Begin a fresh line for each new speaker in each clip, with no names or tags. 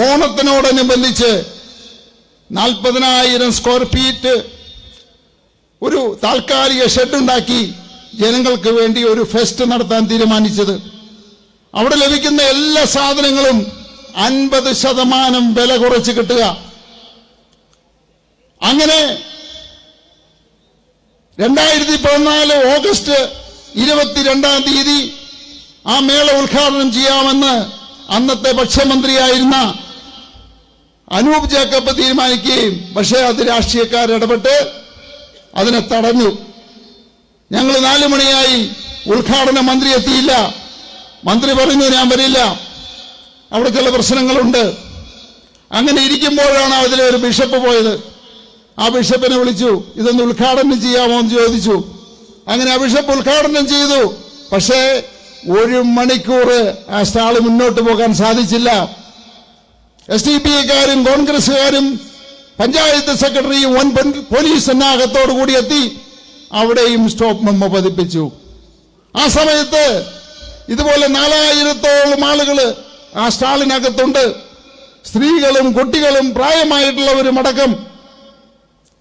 ഓണത്തിനോടനുബന്ധിച്ച് 40,000 square feet ഒരു താൽക്കാലിക ഷെഡുണ്ടാക്കി ജനങ്ങൾക്ക് വേണ്ടി ഒരു ഫെസ്റ്റ് നടത്താൻ തീരുമാനിച്ചത്. അവിടെ ലഭിക്കുന്ന എല്ലാ സാധനങ്ങളും 50% വില കുറച്ച് കിട്ടുക. അങ്ങനെ 2014 ഓഗസ്റ്റ് 22-ാം തീയതി ആ മേള ഉദ്ഘാടനം ചെയ്യാമെന്ന് അന്നത്തെ ഭക്ഷ്യമന്ത്രിയായിരുന്ന അനൂപ് ജേക്കബ് തീരുമാനിക്കുകയും, പക്ഷേ അത് രാഷ്ട്രീയക്കാർ ഇടപെട്ട് അതിനെ തടഞ്ഞു. ഞങ്ങൾ 4 മണിയായി, ഉദ്ഘാടന മന്ത്രി എത്തിയില്ല. മന്ത്രി പറഞ്ഞു ഞാൻ വരില്ല, അവിടെ ചില പ്രശ്നങ്ങളുണ്ട്. അങ്ങനെ ഇരിക്കുമ്പോഴാണ് അതിലെ ഒരു ബിഷപ്പ് പോയത്. ആ ബിഷപ്പിനെ വിളിച്ചു, ഇതൊന്ന് ഉദ്ഘാടനം ചെയ്യാമോ എന്ന് ചോദിച്ചു. അങ്ങനെ ആ ബിഷപ്പ് ഉദ്ഘാടനം ചെയ്തു. പക്ഷേ 1 മണിക്കൂർ ആ സ്റ്റാള് മുന്നോട്ട് പോകാൻ സാധിച്ചില്ല. SDPIക്കാരും കോൺഗ്രസുകാരും പഞ്ചായത്ത് സെക്രട്ടറിയും പോലീസ് സന്നാഹത്തോടു കൂടി എത്തി അവിടെയും സ്റ്റോപ്പ് മെമ്മോ പതിപ്പിച്ചു. ആ സമയത്ത് ഇതുപോലെ 4000-ഓളം ആളുകൾ ആ സ്റ്റാളിനകത്തുണ്ട്. സ്ത്രീകളും കുട്ടികളും പ്രായമായിട്ടുള്ളവരും അടക്കം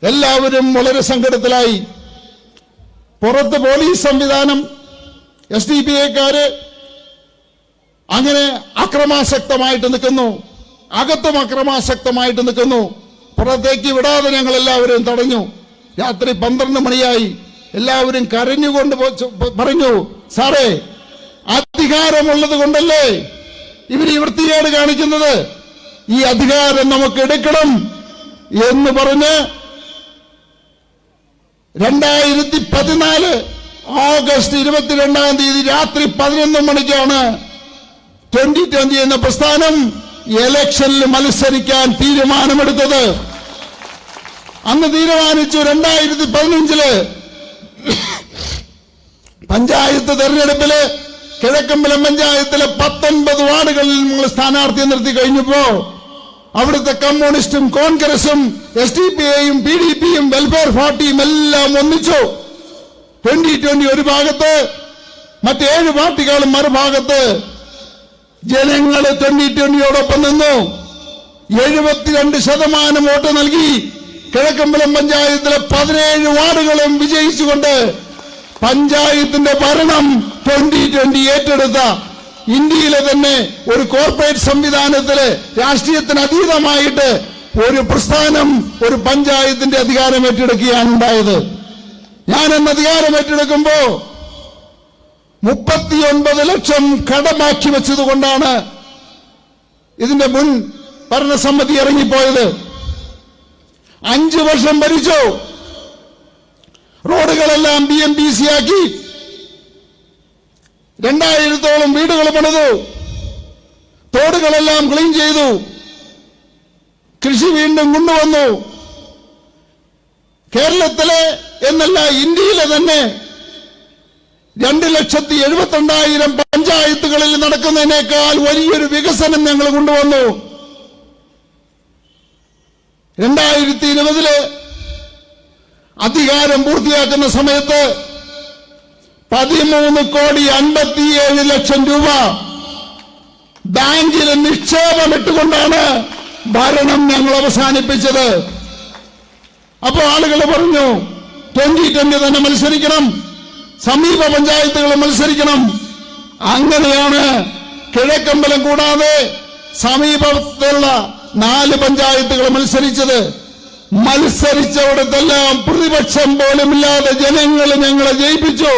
എല്ലാവരും വളരെ സങ്കടത്തിലായി. പുറത്ത് പോലീസ് സംവിധാനം, SDPIക്കാര് അങ്ങനെ അക്രമാസക്തമായിട്ട് നിൽക്കുന്നു, അകത്തും അക്രമാസക്തമായിട്ട് നിൽക്കുന്നു. പുറത്തേക്ക് വിടാതെ ഞങ്ങൾ എല്ലാവരും തടഞ്ഞു. രാത്രി 12 മണിയായി. എല്ലാവരും കരഞ്ഞുകൊണ്ട് പറഞ്ഞു, സാറേ അധികാരമുള്ളത് കൊണ്ടല്ലേ ഇവർ ഈ വൃത്തികേട് കാണിക്കുന്നത്, ഈ അധികാരം നമുക്ക് എടുക്കണം എന്ന് പറഞ്ഞ് 2014 ഓഗസ്റ്റ് 22-ാം തീയതി രാത്രി 11 മണിക്കാണ് 2020 എന്ന പ്രസ്ഥാനം ഇലക്ഷനിൽ മത്സരിക്കാൻ തീരുമാനമെടുത്തത്. അന്ന് തീരുമാനിച്ചു 2015 പഞ്ചായത്ത് തെരഞ്ഞെടുപ്പില് കിഴക്കമ്പലം പഞ്ചായത്തിലെ 19 വാർഡുകളിൽ നമ്മൾ സ്ഥാനാർത്ഥിയെ നിർത്തി കഴിഞ്ഞപ്പോ അവിടുത്തെ കമ്മ്യൂണിസ്റ്റും കോൺഗ്രസും SDPIയും PDPയും വെൽഫെയർ പാർട്ടിയും എല്ലാം ഒന്നിച്ചു. 2020 ഒരു ഭാഗത്ത്, മറ്റ് 7 പാർട്ടികളും മറുഭാഗത്ത്. ജനങ്ങൾ 2020യോടൊപ്പം നിന്നു. 72% വോട്ട് നൽകി കിഴക്കമ്പലം പഞ്ചായത്തിലെ 17 വാർഡുകളും വിജയിച്ചുകൊണ്ട് പഞ്ചായത്തിന്റെ ഭരണം 2020 ഏറ്റെടുത്ത ഇന്ത്യയിലെ തന്നെ ഒരു കോർപ്പറേറ്റ് സംവിധാനത്തില് രാഷ്ട്രീയത്തിന് അതീതമായിട്ട് ഒരു പ്രസ്ഥാനം ഒരു പഞ്ചായത്തിന്റെ അധികാരം ഏറ്റെടുക്കുകയാണ് ഉണ്ടായത്. ഞാൻ അന്ന് അധികാരം ഏറ്റെടുക്കുമ്പോ 39 ലക്ഷം കടമാക്കി വെച്ചതുകൊണ്ടാണ് ഇതിന്റെ മുൻ ഭരണസമിതി ഇറങ്ങിപ്പോയത്. 5 വർഷം ഭരിച്ചു. റോഡുകളെല്ലാം BMPC ആക്കി. 2000-ഓളം വീടുകൾ പണിതു. തോടുകളെല്ലാം ക്ലീൻ ചെയ്തു. കൃഷി വീണ്ടും കൊണ്ടുവന്നു. കേരളത്തിലെ എന്നല്ല ഇന്ത്യയിലെ തന്നെ 2,72,000 പഞ്ചായത്തുകളിൽ നടക്കുന്നതിനേക്കാൾ വലിയൊരു വികസനം ഞങ്ങൾ കൊണ്ടുവന്നു. 2020 അധികാരം പൂർത്തിയാക്കുന്ന സമയത്ത് 13,57,00,000 രൂപ ബാങ്കിൽ നിക്ഷേപമിട്ടുകൊണ്ടാണ് ഭരണം ഞങ്ങൾ അവസാനിപ്പിച്ചത്. അപ്പോൾ ആളുകൾ പറഞ്ഞു 2020 തന്നെ മത്സരിക്കണം, സമീപ പഞ്ചായത്തുകൾ മത്സരിക്കണം. അങ്ങനെയാണ് കിഴക്കമ്പലം കൂടാതെ സമീപത്തുള്ള 4 പഞ്ചായത്തുകൾ മത്സരിച്ചത്. മത്സരിച്ചവിടത്തെല്ലാം പ്രതിപക്ഷം പോലുമില്ലാതെ ജനങ്ങൾ ഞങ്ങളെ ജയിപ്പിച്ചു.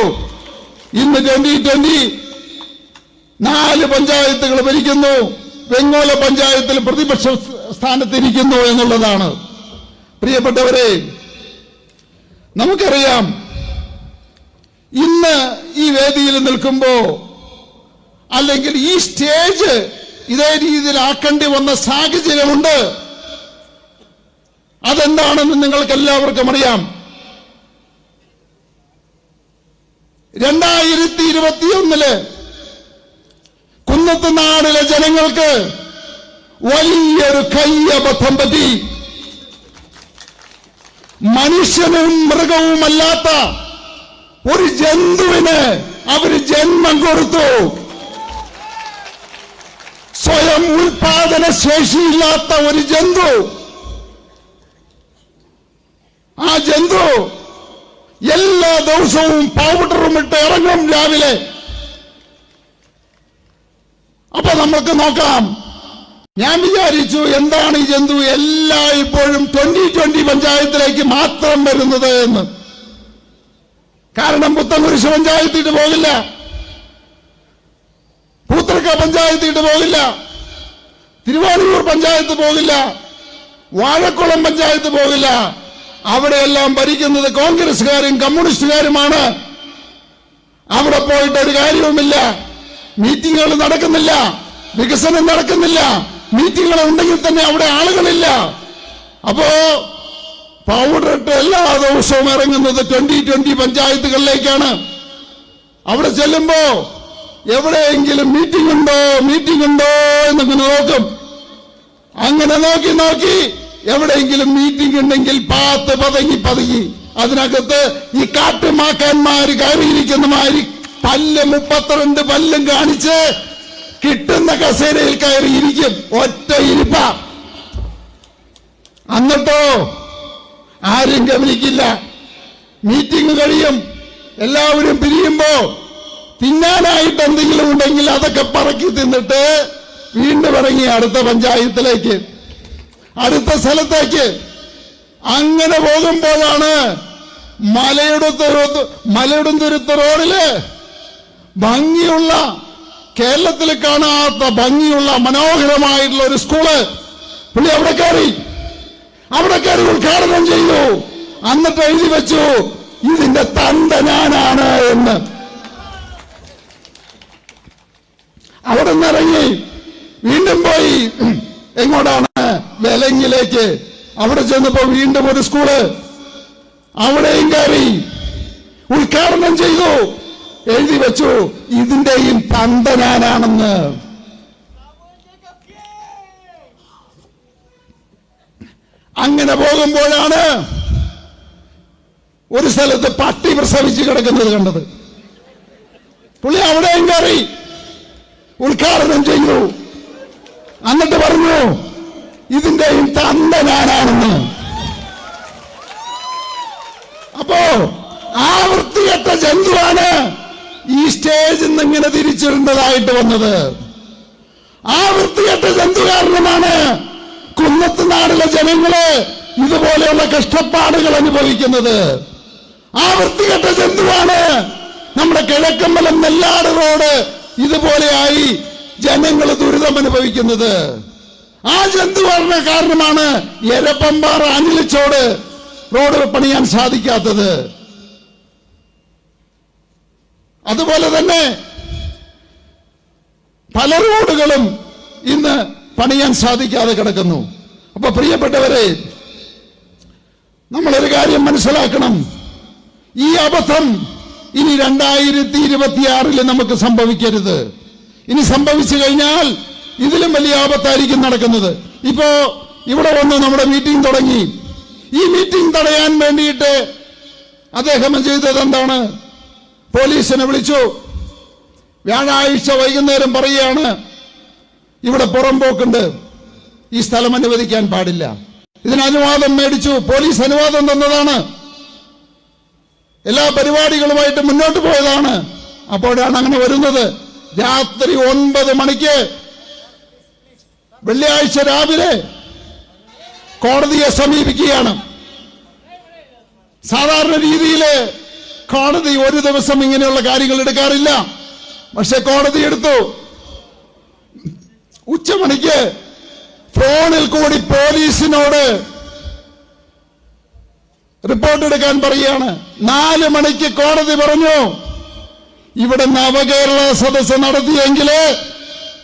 ഇന്ന് 2020 4 പഞ്ചായത്തുകൾ ഭരിക്കുന്നു. വെങ്ങോല പഞ്ചായത്തിൽ പ്രതിപക്ഷ സ്ഥാനത്തിരിക്കുന്നു എന്നുള്ളതാണ്. പ്രിയപ്പെട്ടവരെ, നമുക്കറിയാം ഇന്ന് ഈ വേദിയിൽ നിൽക്കുമ്പോ അല്ലെങ്കിൽ ഈ സ്റ്റേജ് ഇതേ രീതിയിൽ ആക്കേണ്ടി വന്ന സാഹചര്യമുണ്ട്. അതെന്താണെന്ന് നിങ്ങൾക്ക് എല്ലാവർക്കും അറിയാം. 2021 കുന്നത്തുനാടിലെ ജനങ്ങൾക്ക് വലിയൊരു കയ്യബദ്ധം പറ്റി. മനുഷ്യനും മൃഗവുമല്ലാത്ത ഒരു ജന്തുവിന് അവര് ജന്മം കൊടുത്തു. സ്വയം ഉൽപാദന ശേഷിയില്ലാത്ത ഒരു ജന്തു, ആ ജന്തു എല്ലാ ദിവസവും പൗഡറും ഇട്ട് ഇറങ്ങും രാവിലെ. അപ്പൊ നമുക്ക് നോക്കാം. ഞാൻ വിചാരിച്ചു എന്താണ് ഈ ജന്തു എല്ലായ്പ്പോഴും 2020 പഞ്ചായത്തിലേക്ക് മാത്രം വരുന്നത് എന്ന്. കാരണം പുത്തൻകുരിശ് പഞ്ചായത്തിട്ട് പോകില്ല, പൂത്തറക്ക പഞ്ചായത്തിട്ട് പോകില്ല, തിരുവാണിയൂർ പഞ്ചായത്ത് പോകില്ല, വാഴക്കുളം പഞ്ചായത്ത് പോകില്ല. അവിടെയെല്ലാം ഭരിക്കുന്നത് കോൺഗ്രസുകാരും കമ്മ്യൂണിസ്റ്റുകാരുമാണ്. അവിടെ പോയിട്ട് ഒരു കാര്യവുമില്ല. മീറ്റിങ്ങുകൾ നടക്കുന്നില്ല, വികസനം നടക്കുന്നില്ല. മീറ്റിങ്ങുകൾ ഉണ്ടെങ്കിൽ തന്നെ അവിടെ ആളുകളില്ല. അപ്പോ പൗഡർ ഇട്ട് എല്ലാ ദിവസവും ഇറങ്ങുന്നത് 2020 പഞ്ചായത്തുകളിലേക്കാണ്. അവിടെ ചെല്ലുമ്പോ എവിടെയെങ്കിലും മീറ്റിംഗ് ഉണ്ടോ എന്നിങ്ങനെ നോക്കും. അങ്ങനെ നോക്കി നോക്കി എവിടെയെങ്കിലും മീറ്റിംഗ് ഉണ്ടെങ്കിൽ പാത്ത് പതുങ്ങി അതിനകത്ത് ഈ കാട്ടുമാക്കാന്മാര് കയറിയിരിക്കുന്ന മാതിരി 32 പല്ലും കാണിച്ച് കിട്ടുന്ന കസേരയിൽ കയറിയിരിക്കും. ഒറ്റ ഇരിപ്പ. എന്നിട്ടോ ആരും ഗമനിക്കില്ല. മീറ്റിംഗ് കഴിയും, എല്ലാവരും പിരിയുമ്പോ തിന്നാനായിട്ട് എന്തെങ്കിലും ഉണ്ടെങ്കിൽ അതൊക്കെ പറക്കി തിന്നിട്ട് വീണ്ടും ഇറങ്ങി അടുത്ത പഞ്ചായത്തിലേക്ക്, അടുത്ത സ്ഥലത്തേക്ക്. അങ്ങനെ പോകുമ്പോഴാണ് മലയിടത്തുരുത്ത് റോഡില് ഭംഗിയുള്ള, കേരളത്തിൽ കാണാത്ത ഭംഗിയുള്ള മനോഹരമായിട്ടുള്ള ഒരു സ്കൂള് പുള്ളി അവിടെ കയറി ഉദ്ഘാടനം ചെയ്തു. എന്നിട്ട് എഴുതി വെച്ചു, ഇതിന്റെ തണ്ട ഞാനാണ് എന്ന്. അവിടെ നിന്നിറങ്ങി വീണ്ടും പോയി എങ്ങോട്ടാണ്? വെലങ്ങിലേക്ക്. അവിടെ ചെന്നപ്പോ വീണ്ടും ഒരു സ്കൂള്, അവിടെയും കയറി ഉദ്ഘാടനം ചെയ്തു. എഴുതി വെച്ചു, ഇതിന്റെയും തണ്ട ഞാനാണെന്ന്. അങ്ങനെ പോകുമ്പോഴാണ് ഒരു സ്ഥലത്ത് പട്ടി പ്രസവിച്ച് കിടക്കുന്നത് കണ്ടത്. പുള്ളി അവിടെയും കയറി ഉദ്ഘാടനം ചെയ്തു. എന്നിട്ട് പറഞ്ഞു, ഇതിന്റെയും തണ്ട ഞാനാണെന്ന്. അപ്പോ ആ വൃത്തികെട്ട ജന്തുവാണ് ഈ സ്റ്റേജിൽ നിന്ന് ഇങ്ങനെ തിരിച്ചിടേണ്ടതായിട്ട് വന്നത്. ആ വൃത്തികെട്ട ജന്തു കാരണമാണ് കുന്നത്ത് നാടിലെ ജനങ്ങള് ഇതുപോലെയുള്ള കഷ്ടപ്പാടുകൾ അനുഭവിക്കുന്നത്. ആ വൃത്തികെട്ട ജന്തുവാണ് നമ്മുടെ കിഴക്കമ്പലം നെല്ലാട് റോഡ് ഇതുപോലെയായി ജനങ്ങൾ ദുരിതം അനുഭവിക്കുന്നത്. ആ ജന്തു കാരണമാണ് എരപ്പമ്പാറ അനിലിച്ചോട് റോഡ് പണിയാൻ സാധിക്കാത്തത്. അതുപോലെ തന്നെ പല റോഡുകളും ഇന്ന് പണിയാൻ സാധിക്കാതെ കിടക്കുന്നു. അപ്പൊ പ്രിയപ്പെട്ടവരെ, നമ്മളൊരു കാര്യം മനസ്സിലാക്കണം. ഈ അബദ്ധം ഇനി 2026 നമുക്ക് സംഭവിക്കരുത്. ഇനി സംഭവിച്ചു കഴിഞ്ഞാൽ ഇതിലും വലിയ ആപത്തായിരിക്കും നടക്കുന്നത്. ഇപ്പോ ഇവിടെ വന്ന് നമ്മുടെ മീറ്റിംഗ് തുടങ്ങി. ഈ മീറ്റിംഗ് തടയാൻ വേണ്ടിയിട്ട് അദ്ദേഹം ചെയ്തത് എന്താണ്? പോലീസിനെ വിളിച്ചു. വ്യാഴാഴ്ച വൈകുന്നേരം പറയുകയാണ്, ഇവിടെ പുറംപോക്കുണ്ട്, ഈ സ്ഥലം അനുവദിക്കാൻ പാടില്ല. ഇതിന് അനുവാദം മേടിച്ചു. പോലീസ് അനുവാദം തന്നതാണ്. എല്ലാ പരിപാടികളുമായിട്ട് മുന്നോട്ട് പോയതാണ്. അപ്പോഴാണ് അങ്ങനെ വരുന്നത്. രാത്രി 9 മണിക്ക് വെള്ളിയാഴ്ച രാവിലെ കോടതിയെ സമീപിക്കുകയാണ്. സാധാരണ രീതിയിൽ കോടതി ഒരു ദിവസം ഇങ്ങനെയുള്ള കാര്യങ്ങൾ എടുക്കാറില്ല. പക്ഷെ കോടതി എടുത്തു. ഉച്ചമണിക്ക് ഫോണിൽ കൂടി പോലീസിനോട് റിപ്പോർട്ട് എടുക്കാൻ പറയുകയാണ്. 4 മണിക്ക് കോടതി പറഞ്ഞു, ഇവിടെ നവകേരള സദസ്സ് നടത്തിയെങ്കിൽ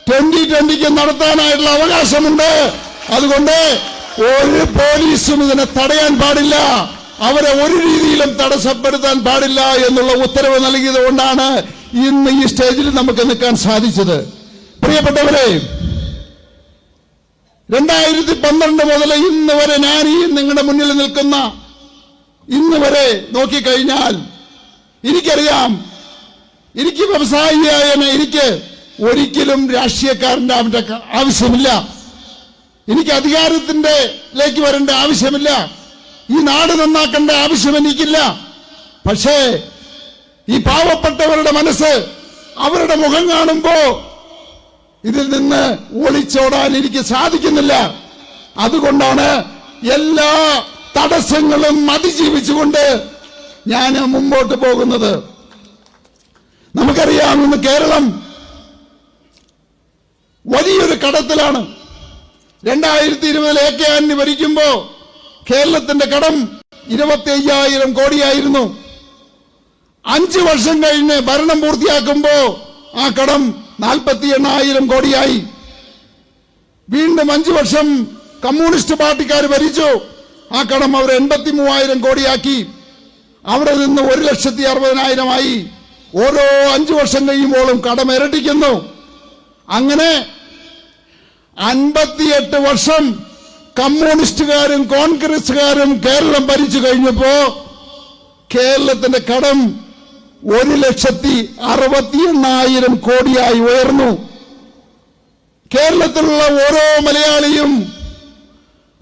2020 നടത്താനായിട്ടുള്ള അവകാശമുണ്ട്. അതുകൊണ്ട് ഒരു പോലീസും ഇതിനെ തടയാൻ പാടില്ല, അവരെ ഒരു രീതിയിലും തടസ്സപ്പെടുത്താൻ പാടില്ല എന്നുള്ള ഉത്തരവ് നൽകിയത് കൊണ്ടാണ് ഇന്ന് ഈ സ്റ്റേജിൽ നമുക്ക് നിൽക്കാൻ സാധിച്ചത്. പ്രിയപ്പെട്ടവരെ, 2012 മുതൽ ഇന്ന് വരെ ഞാൻ ഈ നിങ്ങളുടെ മുന്നിൽ നിൽക്കുന്ന ഇന്ന് വരെ നോക്കിക്കഴിഞ്ഞാൽ എനിക്കറിയാം, എനിക്ക് വ്യവസായിയായ എനിക്ക് ഒരിക്കലും രാഷ്ട്രീയക്കാരന്റെ ആവശ്യമില്ല. എനിക്ക് അധികാരത്തിലേക്ക് വരേണ്ട ആവശ്യമില്ല. ഈ നാട് നന്നാക്കേണ്ട ആവശ്യം എനിക്കില്ല. പക്ഷേ ഈ പാവപ്പെട്ടവരുടെ മനസ്സ്, അവരുടെ മുഖം കാണുമ്പോ ഇതിൽ നിന്ന് ഒളിച്ചോടാൻ എനിക്ക് സാധിക്കുന്നില്ല. അതുകൊണ്ടാണ് എല്ലാ തടസ്സങ്ങളും അതിജീവിച്ചുകൊണ്ട് ഞാൻ മുമ്പോട്ട് പോകുന്നത്. നമുക്കറിയാം, ഇന്ന് കേരളം വലിയൊരു കടത്തിലാണ്. 2020 AK ആന്റണി ഭരിക്കുമ്പോ കേരളത്തിന്റെ കടം 25,000 കോടിയായിരുന്നു. 5 വർഷം കഴിഞ്ഞ് ഭരണം പൂർത്തിയാക്കുമ്പോ ആ കടം 48,000 കോടിയായി. വീണ്ടും 5 വർഷം കമ്മ്യൂണിസ്റ്റ് പാർട്ടിക്കാർ ഭരിച്ചു. ആ കടം അവർ 83,000 കോടിയാക്കി. അവിടെ നിന്ന് 1,60,60,000 ആയി. ഓരോ 5 വർഷം കഴിയുമ്പോഴും കടം ഇരട്ടിക്കുന്നു. അങ്ങനെ 58 വർഷം കമ്മ്യൂണിസ്റ്റുകാരും കോൺഗ്രസുകാരും കേരളം ഭരിച്ചു കഴിഞ്ഞപ്പോ കേരളത്തിന്റെ കടം 1,68,000 കോടിയായി ഉയർന്നു. കേരളത്തിലുള്ള ഓരോ മലയാളിയും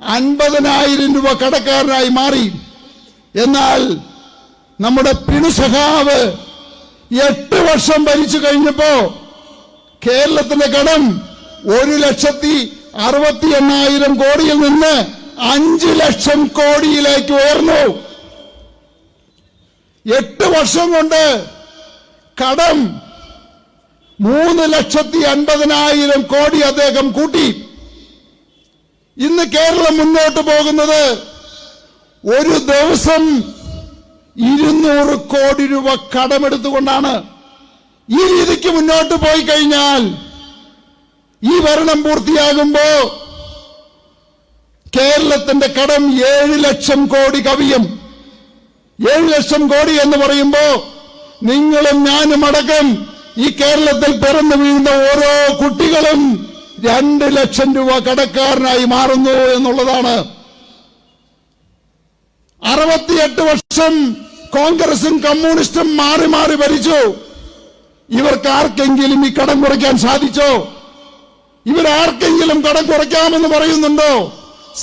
50,000 രൂപ കടക്കാരനായി മാറി. എന്നാൽ നമ്മുടെ പിണുസഖാവ് 8 വർഷം ഭരിച്ചു കഴിഞ്ഞപ്പോ കേരളത്തിന്റെ കടം 1,68,000 കോടിയിൽ നിന്ന് 5 ലക്ഷം കോടിയിലേക്ക് ഉയർന്നു. 8 വർഷം കൊണ്ട് കടം 3,50,000 കോടി അദ്ദേഹം കൂട്ടി. ഇന്ന് കേരളം മുന്നോട്ട് പോകുന്നത് ഒരു ദിവസം 200 കോടി രൂപ കടമെടുത്തുകൊണ്ടാണ്. ഈ രീതിക്ക് മുന്നോട്ട് പോയി കഴിഞ്ഞാൽ ഈ ഭരണം പൂർത്തിയാകുമ്പോ കേരളത്തിന്റെ കടം 7 ലക്ഷം കോടി കവിയും. 7 ലക്ഷം കോടി എന്ന് പറയുമ്പോ നിങ്ങളും ഞാനും അടക്കം ഈ കേരളത്തിൽ പിറന്നു വീഴുന്ന ഓരോ കുട്ടികളും 2 ലക്ഷം രൂപ കടക്കാരനായി മാറുന്നു എന്നുള്ളതാണ്. 68 വർഷം കോൺഗ്രസും കമ്മ്യൂണിസ്റ്റും മാറി മാറി ഭരിച്ചു. ഇവർക്ക് ആർക്കെങ്കിലും ഈ കടം കുറയ്ക്കാൻ സാധിച്ചോ? ഇവരാർക്കെങ്കിലും കടം കുറയ്ക്കാമെന്ന് പറയുന്നുണ്ടോ?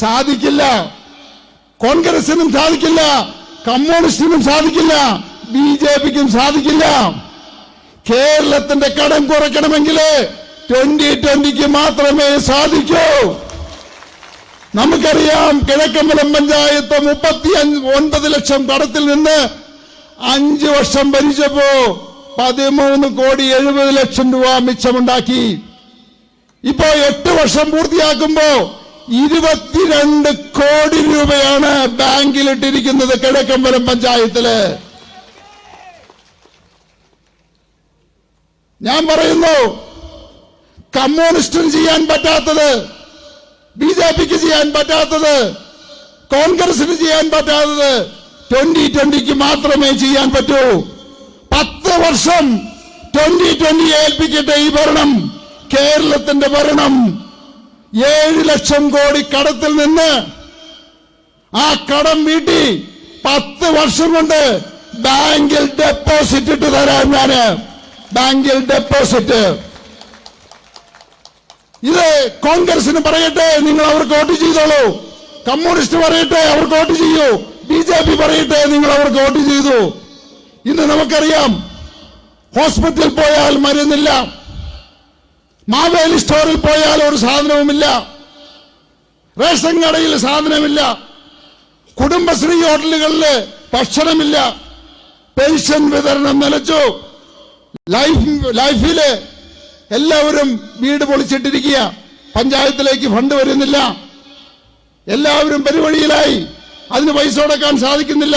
സാധിക്കില്ല. കോൺഗ്രസിനും സാധിക്കില്ല, കമ്മ്യൂണിസ്റ്റിനും സാധിക്കില്ല, BJPക്കും സാധിക്കില്ല. കേരളത്തിന്റെ കടം കുറയ്ക്കണമെങ്കിൽ 2020 മാത്രമേ സാധിക്കൂ. നമുക്കറിയാം, കിഴക്കമ്പലം പഞ്ചായത്ത് 39 ലക്ഷം കടത്തിൽ നിന്ന് 5 വർഷം ഭരിച്ചപ്പോ 13,70,00,000 രൂപ മിച്ചമുണ്ടാക്കി. ഇപ്പോ 8 വർഷം പൂർത്തിയാക്കുമ്പോ 22 കോടി രൂപയാണ് ബാങ്കിലിട്ടിരിക്കുന്നത് കിഴക്കമ്പലം പഞ്ചായത്തില്. ഞാൻ പറയുന്നു, കമ്മ്യൂണിസ്റ്റിന് ചെയ്യാൻ പറ്റാത്തത്, BJPക്ക് ചെയ്യാൻ പറ്റാത്തത്, കോൺഗ്രസിന് ചെയ്യാൻ പറ്റാത്തത് 2020 മാത്രമേ ചെയ്യാൻ പറ്റൂ. 10 വർഷം 2020 ഏൽപ്പിക്കട്ടെ ഈ ഭരണം. കേരളത്തിന്റെ ഭരണം 7 ലക്ഷം കോടി കടത്തിൽ നിന്ന് ആ കടം വീട്ടി 10 വർഷം കൊണ്ട് ബാങ്കിൽ ഡെപ്പോസിറ്റ് ഇട്ട് തരാൻ ഞാന്. ബാങ്കിൽ ഡെപ്പോസിറ്റ്. ഇത് കോൺഗ്രസിന് പറയട്ടെ, നിങ്ങൾ അവർക്ക് വോട്ട് ചെയ്തോളൂ. കമ്മ്യൂണിസ്റ്റ് പറയട്ടെ, അവർക്ക് വോട്ട് ചെയ്യൂ. BJP പറയട്ടെ, നിങ്ങൾ അവർക്ക് വോട്ട് ചെയ്തു. ഇന്ന് നമുക്കറിയാം, ഹോസ്പിറ്റലിൽ പോയാൽ മരുന്നില്ല, മാവേലി സ്റ്റോറിൽ പോയാൽ ഒരു സാധനവുമില്ല, റേഷൻ കടയിൽ സാധനമില്ല, കുടുംബശ്രീ ഹോട്ടലുകളിൽ ഭക്ഷണമില്ല, പെൻഷൻ വിതരണം നിലച്ചു, ലൈഫില് എല്ലാവരും വീട് പൊളിച്ചിട്ടിരിക്കുക, പഞ്ചായത്തിലേക്ക് ഫണ്ട് വരുന്നില്ല, എല്ലാവരും പെരുവഴിയിലായി, അതിന് പൈസ കൊടുക്കാൻ സാധിക്കുന്നില്ല,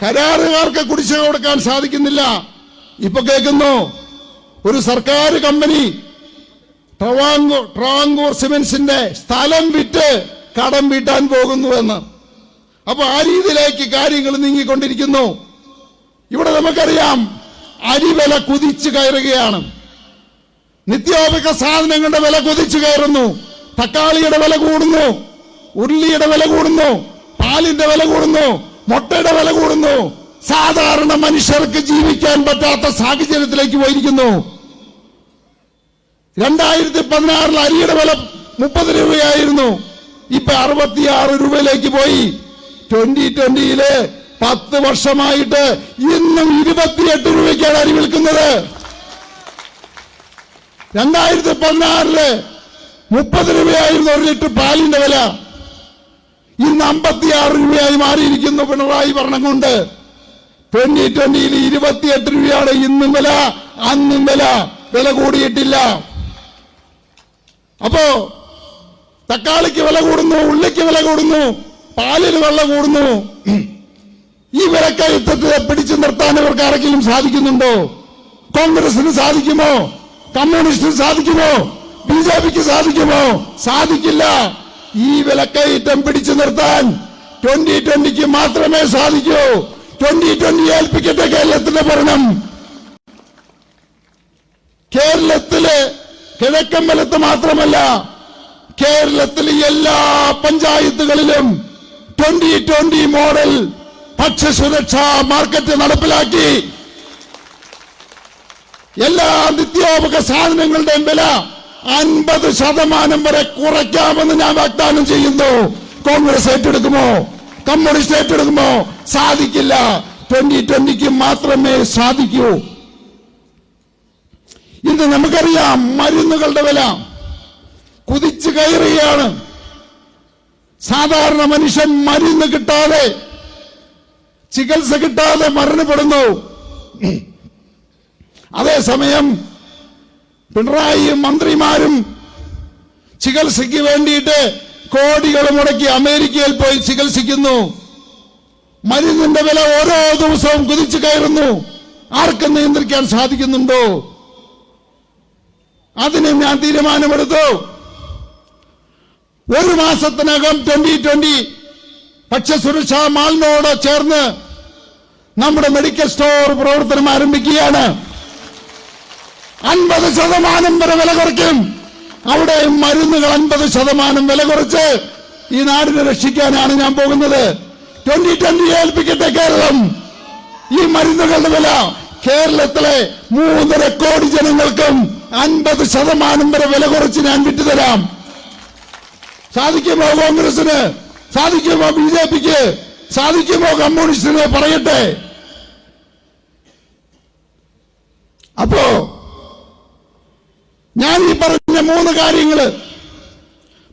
കരാറുകാർക്ക് കുടിശ്ശിക കൊടുക്കാൻ സാധിക്കുന്നില്ല. ഇപ്പൊ കേൾക്കുന്നു, ഒരു സർക്കാർ കമ്പനി ട്രാവങ്കൂർ സിമന്റ്സിന്റെ സ്ഥലം വിറ്റ് കടം വീട്ടാൻ പോകുന്നുവെന്ന്. അപ്പൊ ആ രീതിയിലേക്ക് കാര്യങ്ങൾ നീങ്ങിക്കൊണ്ടിരിക്കുന്നു. ഇവിടെ നമുക്കറിയാം, അരിവില കുതിച്ചു കയറുകയാണ്. നിത്യോപയോഗ സാധനങ്ങളുടെ വില കുതിച്ചു കയറുന്നു. തക്കാളിയുടെ വില കൂടുന്നു, ഉള്ളിയുടെ വില കൂടുന്നു, പാലിന്റെ വില കൂടുന്നു, മുട്ടയുടെ വില കൂടുന്നു. സാധാരണ മനുഷ്യർക്ക് ജീവിക്കാൻ പറ്റാത്ത സാഹചര്യത്തിലേക്ക് പോയിരിക്കുന്നു. 2016 അരിയുടെ വില 30 രൂപയായിരുന്നു. ഇപ്പൊ 66 രൂപയിലേക്ക് പോയി. 2020 10 വർഷമായിട്ട് ഇന്നും 28 രൂപയ്ക്കാണ് അരി വിൽക്കുന്നത്. 2016 30 രൂപയായിരുന്നു 1 ലിറ്റർ പാലിന്റെ വില. ഇന്ന് 56 രൂപയായി മാറിയിരിക്കുന്നു പിണറായി ഭരണം കൊണ്ട്. 2020 28 രൂപയാണ് ഇന്നും വില, അന്നും വില കൂടിയിട്ടില്ല. അപ്പോ തക്കാളിക്ക് വില കൂടുന്നു, ഉള്ളിക്ക് വില കൂടുന്നു, പാലിന് വില കൂടുന്നു. ഈ വിലക്കയറ്റത്തെ പിടിച്ചു നിർത്താൻ ഇവർക്ക് ആരെങ്കിലും സാധിക്കുന്നുണ്ടോ? കോൺഗ്രസിന് സാധിക്കുമോ? കമ്മ്യൂണിസ്റ്റിന് സാധിക്കുമോ? ബിജെപിക്ക് സാധിക്കുമോ? സാധിക്കില്ല. ഈ വിലക്കയറ്റം പിടിച്ചു നിർത്താൻ 2020 മാത്രമേ സാധിക്കൂ. 2020 ഏൽപ്പിക്കട്ടെ കേരളത്തിന്റെ ഭരണം. കേരളത്തിലെ കിഴക്കമ്പലത്ത് മാത്രമല്ല, കേരളത്തിലെ എല്ലാ പഞ്ചായത്തുകളിലും 2020 മോഡൽ ഭക്ഷ്യസുരക്ഷാ മാർക്കറ്റ് നടപ്പിലാക്കി എല്ലാ നിത്യോപക സാധനങ്ങളുടെയും വില 50% വരെ കുറയ്ക്കാമെന്ന് ഞാൻ വാഗ്ദാനം ചെയ്യുന്നു. കോൺഗ്രസ് ഏറ്റെടുക്കുമോ? കമ്മ്യൂണിസ്റ്റ് ഏറ്റെടുക്കുമോ? സാധിക്കില്ല. 2020 മാത്രമേ സാധിക്കൂ. ഇത് നമുക്കറിയാം. മരുന്നുകളുടെ വില കുതിച്ചു കയറുകയാണ്. സാധാരണ മനുഷ്യൻ മരുന്ന് കിട്ടാതെ, ചികിത്സ കിട്ടാതെ മരണപ്പെടുന്നു. അതേസമയം പിണറായിയും മന്ത്രിമാരും ചികിത്സയ്ക്ക് വേണ്ടിയിട്ട് കോടികൾ മുടക്കി അമേരിക്കയിൽ പോയി ചികിത്സിക്കുന്നു. മരുന്നിന്റെ വില ഓരോ ദിവസവും കുതിച്ചു കയറുന്നു. ആർക്കും നിയന്ത്രിക്കാൻ സാധിക്കുന്നുണ്ടോ? അതിന് ഞാൻ തീരുമാനമെടുത്തു. 1 മാസത്തിനകം 2020 ഭക്ഷ്യസുരക്ഷാ മാളിനോട് ചേർന്ന് നമ്മുടെ മെഡിക്കൽ സ്റ്റോർ പ്രവർത്തനം ആരംഭിക്കുകയാണ്. 50% വരെ വില കുറയ്ക്കും. അവിടെ മരുന്നുകൾ 50% വില കുറച്ച് ഈ നാടിനെ രക്ഷിക്കാനാണ് ഞാൻ പോകുന്നത്. 2020 ഏൽപ്പിക്കട്ടെ കേരളം. ഈ മരുന്നുകളുടെ വില കേരളത്തിലെ 3.5 കോടി ജനങ്ങൾക്കും 50% വരെ വില കുറച്ച് ഞാൻ വിട്ടുതരാം. സാധിക്കുമോ കോൺഗ്രസിന്? സാധിക്കുമോ ബിജെപിക്ക്? സാധിക്കുമോ കമ്മ്യൂണിസ്റ്റിന്? പറയട്ടെ. അപ്പോ ഞാൻ ഈ പറഞ്ഞ 3 കാര്യങ്ങള്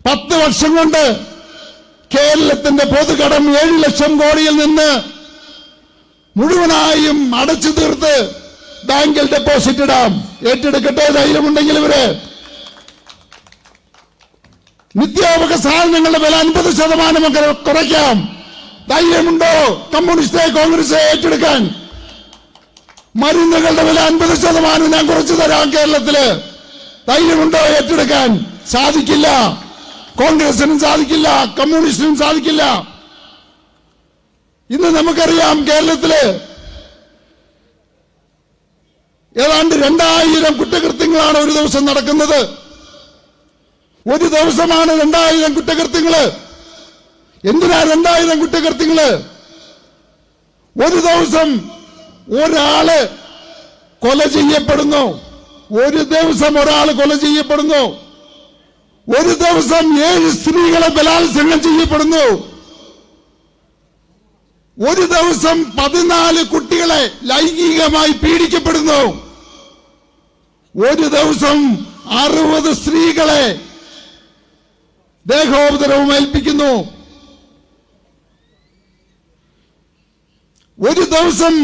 10 വർഷം കൊണ്ട് കേരളത്തിന്റെ പൊതുകടം 7 ലക്ഷം കോടിയിൽ നിന്ന് മുഴുവനായും അടച്ചു തീർത്ത് ബാങ്കിൽ ഡെപ്പോസിറ്റ് ഇടാം. ഏറ്റെടുക്കട്ടെ ധൈര്യമുണ്ടെങ്കിൽ ഇവര്. നിത്യോപക സാധനങ്ങളുടെ വില 50% കുറയ്ക്കാം. ധൈര്യമുണ്ടോ കമ്മ്യൂണിസ്റ്റ് കോൺഗ്രസ് ഏറ്റെടുക്കാൻ? മരുന്നുകളുടെ വില 50% ഞാൻ കുറച്ചു തരാം കേരളത്തില്. ധൈര്യമുണ്ടോ ഏറ്റെടുക്കാൻ? സാധിക്കില്ല. കോൺഗ്രസിനും സാധിക്കില്ല, കമ്മ്യൂണിസ്റ്റിനും സാധിക്കില്ല. ഇന്ന് നമുക്കറിയാം കേരളത്തില് ഏതാണ്ട് 2000 കുറ്റകൃത്യങ്ങളാണ് ഒരു ദിവസം നടക്കുന്നത്. ഒരു ദിവസമാണ് 2000 കുറ്റകൃത്യങ്ങള്. എന്തിനാ 2000 കുറ്റകൃത്യങ്ങള്? ഒരു ദിവസം ഒരാള് കൊല ചെയ്യപ്പെടുന്നു. ഒരു ദിവസം ഒരാൾ കൊല ചെയ്യപ്പെടുന്നു. ഒരു ദിവസം 7 സ്ത്രീകളെ ബലാത്സംഗം ചെയ്യപ്പെടുന്നു. ഒരു ദിവസം 14 കുട്ടികളെ ലൈംഗികമായി പീഡിക്കപ്പെടുന്നു. ഒരു ദിവസം 60 സ്ത്രീകളെ ദേഹോപദ്രവം ഏൽപ്പിക്കുന്നു. ഒരു ദിവസം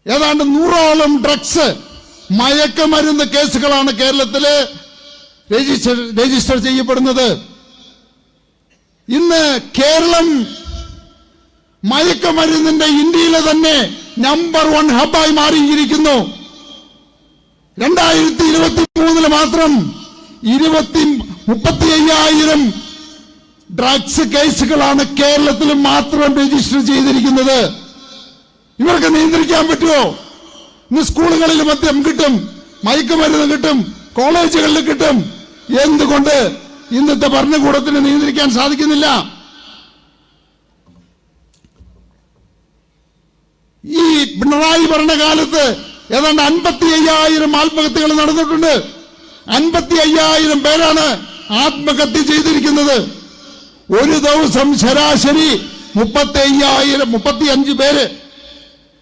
ഏതാണ്ട് 100ഓളം ഡ്രഗ്സ്, മയക്കമരുന്ന് കേസുകളാണ് കേരളത്തില് രജിസ്റ്റർ ചെയ്യപ്പെടുന്നത്. ഇന്ന് കേരളം മയക്കമരുന്നിന്റെ ഇന്ത്യയിലെ തന്നെ നമ്പർ 1 ഹബ്ബായി മാറിയിരിക്കുന്നു. 2023 മാത്രം 35,000 ഡ്രഗ്സ് കേസുകളാണ് കേരളത്തിൽ മാത്രം രജിസ്റ്റർ ചെയ്തിരിക്കുന്നത്. ഇവർക്ക് നിയന്ത്രിക്കാൻ പറ്റുമോ? ഇന്ന് സ്കൂളുകളിൽ മദ്യം കിട്ടും, മയക്കുമരുന്ന് കിട്ടും, കോളേജുകളിൽ കിട്ടും. എന്തുകൊണ്ട് ഇന്നത്തെ ഭരണകൂടത്തിന് നിയന്ത്രിക്കാൻ സാധിക്കുന്നില്ല? ഈ പിണറായി ഭരണകാലത്ത് ഏതാണ്ട് 55,000 ആത്മഹത്യകൾ നടന്നിട്ടുണ്ട്. 55,000 പേരാണ് ആത്മഹത്യ ചെയ്തിരിക്കുന്നത്. ഒരു ദിവസം ശരാശരി 35 പേര്,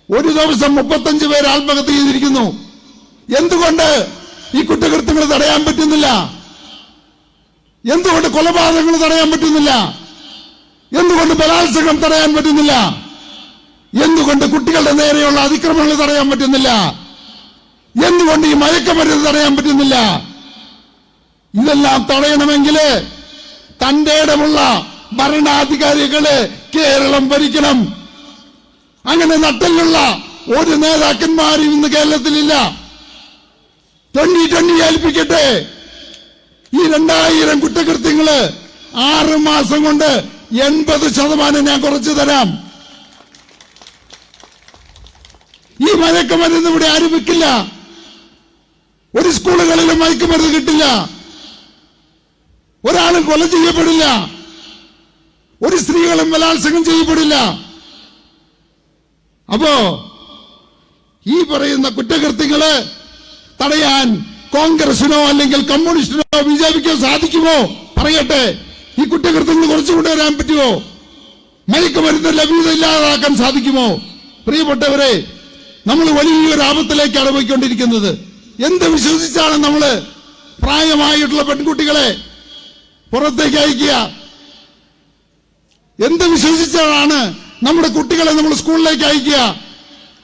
ഒരു ദിവസം 35 പേര് ആത്മഹത്യ ചെയ്തിരിക്കുന്നു. എന്തുകൊണ്ട് ഈ കുറ്റകൃത്യങ്ങൾ തടയാൻ പറ്റുന്നില്ല? എന്തുകൊണ്ട് കൊലപാതകങ്ങൾ തടയാൻ പറ്റുന്നില്ല? എന്തുകൊണ്ട് ബലാത്സംഗം തടയാൻ പറ്റുന്നില്ല? എന്തുകൊണ്ട് കുട്ടികളുടെ നേരെയുള്ള അതിക്രമങ്ങൾ തടയാൻ പറ്റുന്നില്ല? എന്തുകൊണ്ട് ഈ മയക്കമരുന്ന് തടയാൻ പറ്റുന്നില്ല? ഇതെല്ലാം തടയണമെങ്കിൽ തന്റെ ഇടമുള്ള ഭരണാധികാരികള് കേരളം ഭരിക്കണം. അങ്ങനെ നട്ടലുള്ള ഒരു നേതാക്കന്മാരും ഇന്ന് കേരളത്തിലില്ല. 2020 ഏൽപ്പിക്കട്ടെ. ഈ 2000 കുറ്റകൃത്യങ്ങള് 6 മാസം കൊണ്ട് 80% ഞാൻ കുറച്ചു തരാം. ഈ മയക്കുമരുന്ന് ഇവിടെ ആരും വിൽക്കില്ല. ഒരു സ്കൂളുകളിലും മയക്കുമരുന്ന് കിട്ടില്ല. ഒരാളും കൊല ചെയ്യപ്പെടില്ല. ഒരു സ്ത്രീകളും ബലാത്സംഗം ചെയ്യപ്പെടില്ല. അപ്പോ ഈ പറയുന്ന കുറ്റകൃത്യങ്ങള് തടയാൻ കോൺഗ്രസിനോ അല്ലെങ്കിൽ കമ്മ്യൂണിസ്റ്റിനോ ബിജെപിക്കോ സാധിക്കുമോ? പറയട്ടെ. ഈ കുറ്റകൃത്യങ്ങൾ കുറച്ചു കൊണ്ടുവരാൻ പറ്റുമോ? മയക്കുമരുന്ന് ലഭ്യത ഇല്ലാതാക്കാൻ സാധിക്കുമോ? പ്രിയപ്പെട്ടവരെ, നമ്മൾ വലിയൊരു ആപത്തിലേക്കാണ് പോയിക്കൊണ്ടിരിക്കുന്നത്. എന്ത് വിശ്വസിച്ചാണ് നമ്മൾ പ്രായമായിട്ടുള്ള പെൺകുട്ടികളെ പുറത്തേക്ക് അയക്കുക? എന്ത് വിശ്വസിച്ചാണ് നമ്മുടെ കുട്ടികളെ നമ്മൾ സ്കൂളിലേക്ക് അയക്കുക?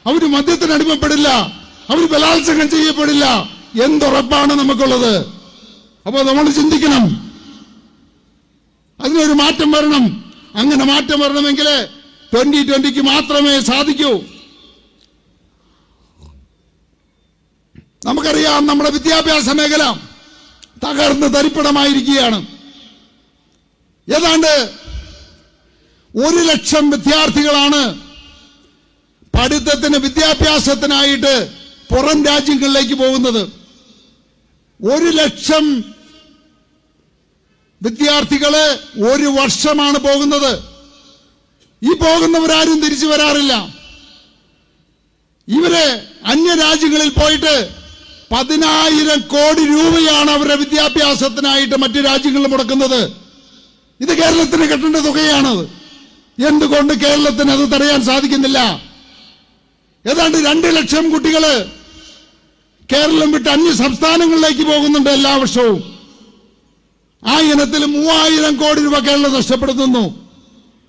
അവര് മദ്യത്തിന് അടിമപ്പെടില്ല, അവർ ബലാത്സംഗം ചെയ്യപ്പെടില്ല. എന്തുറപ്പാണ് നമുക്കുള്ളത്? അപ്പോ നമ്മൾ ചിന്തിക്കണം, അതിനൊരു മാറ്റം വരണം. അങ്ങനെ മാറ്റം വരണമെങ്കിൽ 2020 മാത്രമേ സാധിക്കൂ. നമുക്കറിയാം, നമ്മുടെ വിദ്യാഭ്യാസ മേഖല തകർന്ന് തരിപ്പണമായിരിക്കുകയാണ്. ഏതാണ്ട് 1 ലക്ഷം വിദ്യാർത്ഥികളാണ് പഠിത്തത്തിന് വിദ്യാഭ്യാസത്തിനായിട്ട് പുറം രാജ്യങ്ങളിലേക്ക് പോകുന്നത്. 1 ലക്ഷം വിദ്യാർത്ഥികള് ഒരു വർഷമാണ് പോകുന്നത്. ഈ പോകുന്നവരാരും തിരിച്ചു വരാറില്ല. ഇവര് അന്യരാജ്യങ്ങളിൽ പോയിട്ട് 10,000 കോടി രൂപയാണ് അവരുടെ വിദ്യാഭ്യാസത്തിനായിട്ട് മറ്റു രാജ്യങ്ങളിൽ മുടക്കുന്നത്. ഇത് കേരളത്തിന് കിട്ടേണ്ട തുകയാണ്. എന്തുകൊണ്ട് കേരളത്തിന് അത് തടയാൻ സാധിക്കുന്നില്ല? ഏതാണ്ട് 2 ലക്ഷം കുട്ടികള് കേരളം വിട്ട് അന്യ സംസ്ഥാനങ്ങളിലേക്ക് പോകുന്നുണ്ട് എല്ലാ വർഷവും. ആ ഇനത്തിൽ 3,000 കോടി രൂപ കേരളം നഷ്ടപ്പെടുത്തുന്നു.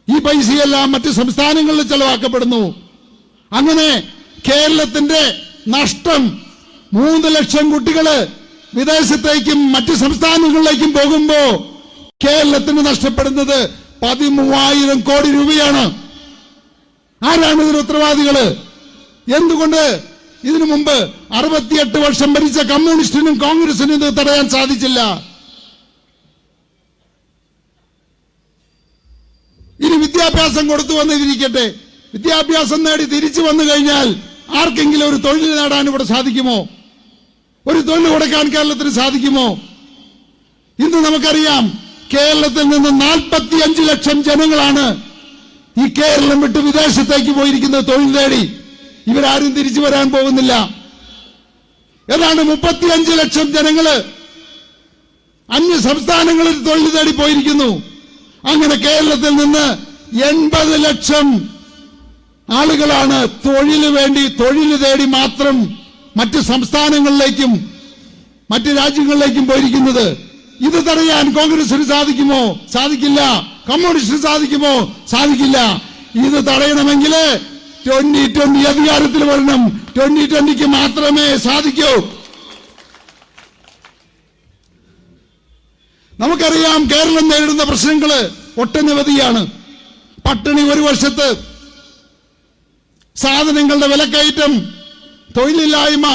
ഈ പൈസയെല്ലാം മറ്റ് സംസ്ഥാനങ്ങളിൽ ചെലവാക്കപ്പെടുന്നു. അങ്ങനെ കേരളത്തിന്റെ നഷ്ടം 3 ലക്ഷം കുട്ടികള് വിദേശത്തേക്കും മറ്റ് സംസ്ഥാനങ്ങളിലേക്കും പോകുമ്പോ കേരളത്തിന് നഷ്ടപ്പെടുന്നത് 13,000 കോടി രൂപയാണ്. ആരാണ് ഇതിന് ഉത്തരവാദികള്? എന്തുകൊണ്ട് ഇതിനു മുമ്പ് 68 വർഷം ഭരിച്ച കമ്മ്യൂണിസ്റ്റിനും കോൺഗ്രസിനും ഇത് തടയാൻ സാധിച്ചില്ല? ഇനി വിദ്യാഭ്യാസം കൊടുത്തു വന്നിരിക്കട്ടെ. വിദ്യാഭ്യാസം നേടി തിരിച്ചു വന്നു കഴിഞ്ഞാൽ ആർക്കെങ്കിലും ഒരു തൊഴിൽ നേടാൻ ഇവിടെ സാധിക്കുമോ? ഒരു തൊഴിൽ കൊടുക്കാൻ കേരളത്തിന് സാധിക്കുമോ? ഇന്ന് നമുക്കറിയാം, കേരളത്തിൽ നിന്ന് 45 ലക്ഷം ജനങ്ങളാണ് ഈ കേരളം വിട്ട് വിദേശത്തേക്ക് പോയിരിക്കുന്നത് തൊഴിൽ നേടി. ഇവരാരും തിരിച്ചു വരാൻ പോകുന്നില്ല. ഏതാണ്ട് 35 ലക്ഷം ജനങ്ങള് അന്യ സംസ്ഥാനങ്ങളിൽ തൊഴിൽ നേടി പോയിരിക്കുന്നു. അങ്ങനെ കേരളത്തിൽ നിന്ന് 80 ലക്ഷം ആളുകളാണ് തൊഴിൽ വേണ്ടി തൊഴിൽ തേടി മാത്രം മറ്റ് സംസ്ഥാനങ്ങളിലേക്കും മറ്റ് രാജ്യങ്ങളിലേക്കും പോയിരിക്കുന്നത്. ഇത് തടയാൻ കോൺഗ്രസിന് സാധിക്കുമോ? സാധിക്കില്ല. കമ്മ്യൂണിസ്റ്റിന് സാധിക്കുമോ? സാധിക്കില്ല. ഇത് തടയണമെങ്കിൽ 2020 അധികാരത്തിൽ വരണം. 2020 മാത്രമേ സാധിക്കൂ. നമുക്കറിയാം, കേരളം നേരിടുന്ന പ്രശ്നങ്ങൾ ഒട്ടനവധിയാണ്. പട്ടിണി ഒരു വശത്ത്, സാധനങ്ങളുടെ വിലക്കയറ്റം, തൊഴിലില്ലായ്മ,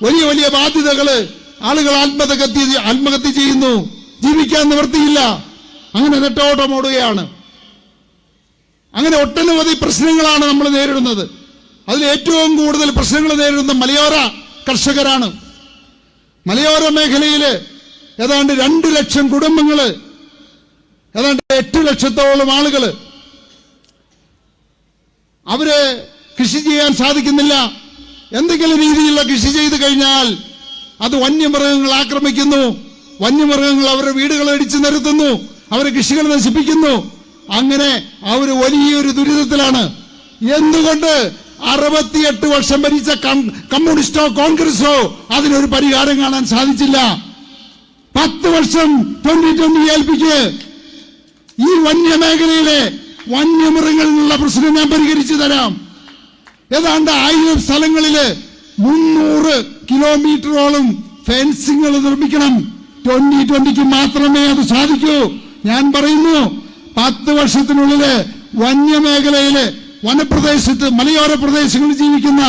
വലിയ വലിയ ബാധ്യതകള്, ആളുകൾ ആത്മഹത്യ ചെയ്യുന്നു, ജീവിക്കാൻ നിവൃത്തിയില്ല, അങ്ങനെ നെട്ടോട്ടമോടുകയാണ്. അങ്ങനെ ഒട്ടനവധി പ്രശ്നങ്ങളാണ് നമ്മൾ നേരിടുന്നത്. അതിൽ ഏറ്റവും കൂടുതൽ പ്രശ്നങ്ങൾ നേരിടുന്ന മലയോര കർഷകരാണ്. മലയോര മേഖലയില് ഏതാണ്ട് 2 ലക്ഷം കുടുംബങ്ങള്, ഏതാണ്ട് 8 ലക്ഷത്തോളം ആളുകള്, അവര് കൃഷി ചെയ്യാൻ സാധിക്കുന്നില്ല. എന്തെങ്കിലും രീതിയിലുള്ള കൃഷി ചെയ്തു കഴിഞ്ഞാൽ അത് വന്യമൃഗങ്ങൾ ആക്രമിക്കുന്നു. വന്യമൃഗങ്ങൾ അവരുടെ വീടുകൾ ഇടിച്ചു നിരത്തുന്നു, അവരുടെ കൃഷികൾ നശിപ്പിക്കുന്നു. അങ്ങനെ അവർ വലിയൊരു ദുരിതത്തിലാണ്. എന്തുകൊണ്ട് 68 വർഷം ഭരിച്ച കമ്മ്യൂണിസ്റ്റോ കോൺഗ്രസോ അതിനൊരു പരിഹാരം കാണാൻ സാധിച്ചില്ല? 10 വർഷം 2020 ഏൽപ്പിക്ക്. ഈ വന്യമേഖലയിലെ വന്യമൃഗങ്ങളിലുള്ള പ്രശ്നം ഞാൻ പരിഹരിച്ചു തരാം. ഏതാണ്ട് 1000 സ്ഥലങ്ങളില് 300 കിലോമീറ്ററോളം ഫെൻസിങ്ങൾ നിർമ്മിക്കണം. 2020 മാത്രമേ അത് സാധിക്കൂ. ഞാൻ പറയുന്നു, 10 വർഷത്തിനുള്ളില് വന്യമേഖലയില് വനപ്രദേശത്ത് മലയോര പ്രദേശങ്ങളിൽ ജീവിക്കുന്ന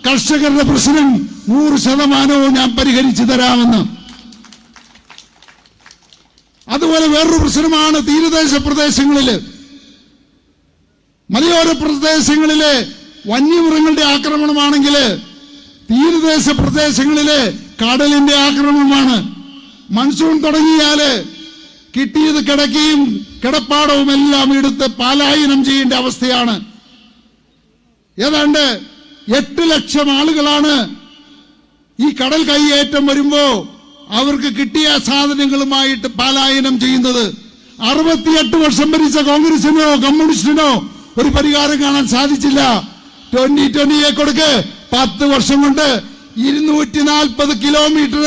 കർഷകരുടെ പ്രശ്നം 100% ഞാൻ പരിഹരിച്ചു തരാമെന്ന്. അതുപോലെ വേറൊരു പ്രശ്നമാണ് തീരദേശ പ്രദേശങ്ങളില്, മലയോര പ്രദേശങ്ങളിലെ വന്യമൃഗങ്ങളുടെ ആക്രമണമാണെങ്കിൽ തീരദേശ പ്രദേശങ്ങളിലെ കടലിന്റെ ആക്രമണമാണ്. മൺസൂൺ തുടങ്ങിയാല് കിട്ടിയത് കിടക്കയും കിടപ്പാടവും എല്ലാം എടുത്ത് പലായനം ചെയ്യേണ്ട അവസ്ഥയാണ്. ഏതാണ്ട് 8 ലക്ഷം ആളുകളാണ് ഈ കടൽ കൈയേറ്റം വരുമ്പോ അവർക്ക് കിട്ടിയ സാധനങ്ങളുമായിട്ട് പലായനം ചെയ്യുന്നത്. 68 വർഷം ഭരിച്ച കോൺഗ്രസിനോ കമ്മ്യൂണിസ്റ്റിനോ ഒരു പരിഹാരം കാണാൻ സാധിച്ചില്ല. 2020 കൊടുക്ക്. 10 വർഷം കൊണ്ട് 240 കിലോമീറ്റർ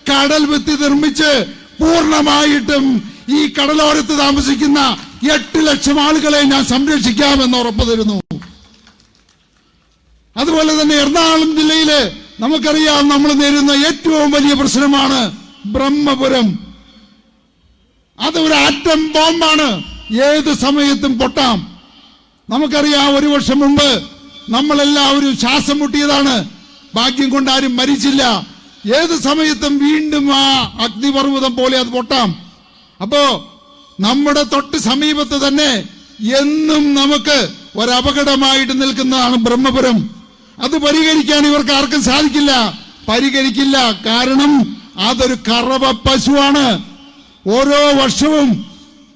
കടൽ ഭിത്തി നിർമ്മിച്ച് പൂർണ്ണമായിട്ടും ഈ കടലോരത്ത് താമസിക്കുന്ന 8 ലക്ഷം ആളുകളെ ഞാൻ സംരക്ഷിക്കാമെന്ന് ഉറപ്പു തരുന്നു. അതുപോലെ തന്നെ എറണാകുളം ജില്ലയില് നമുക്കറിയാം, നമ്മൾ നേരിടുന്ന ഏറ്റവും വലിയ പ്രശ്നമാണ് ബ്രഹ്മപുരം. അതൊരു ആറ്റം ബോംബാണ്, ഏത് സമയത്തും പൊട്ടാം. നമുക്കറിയാം, 1 വർഷം മുമ്പ് നമ്മളെല്ലാവരും ശ്വാസം മുട്ടിയതാണ്. ഭാഗ്യം കൊണ്ട് ആരും മരിച്ചില്ല. ഏത് സമയത്തും വീണ്ടും ആ അഗ്നിപർവ്വതം പോലെ അത് പൊട്ടാം. അപ്പോ നമ്മുടെ തൊട്ട് സമീപത്ത് തന്നെ എന്നും നമുക്ക് ഒരപകടമായിട്ട് നിൽക്കുന്നതാണ് ബ്രഹ്മപുരം. അത് പരിഹരിക്കാൻ ഇവർക്ക് ആർക്കും സാധിക്കില്ല, പരിഹരിക്കില്ല. കാരണം അതൊരു കറവ പശുവാണ്. ഓരോ വർഷവും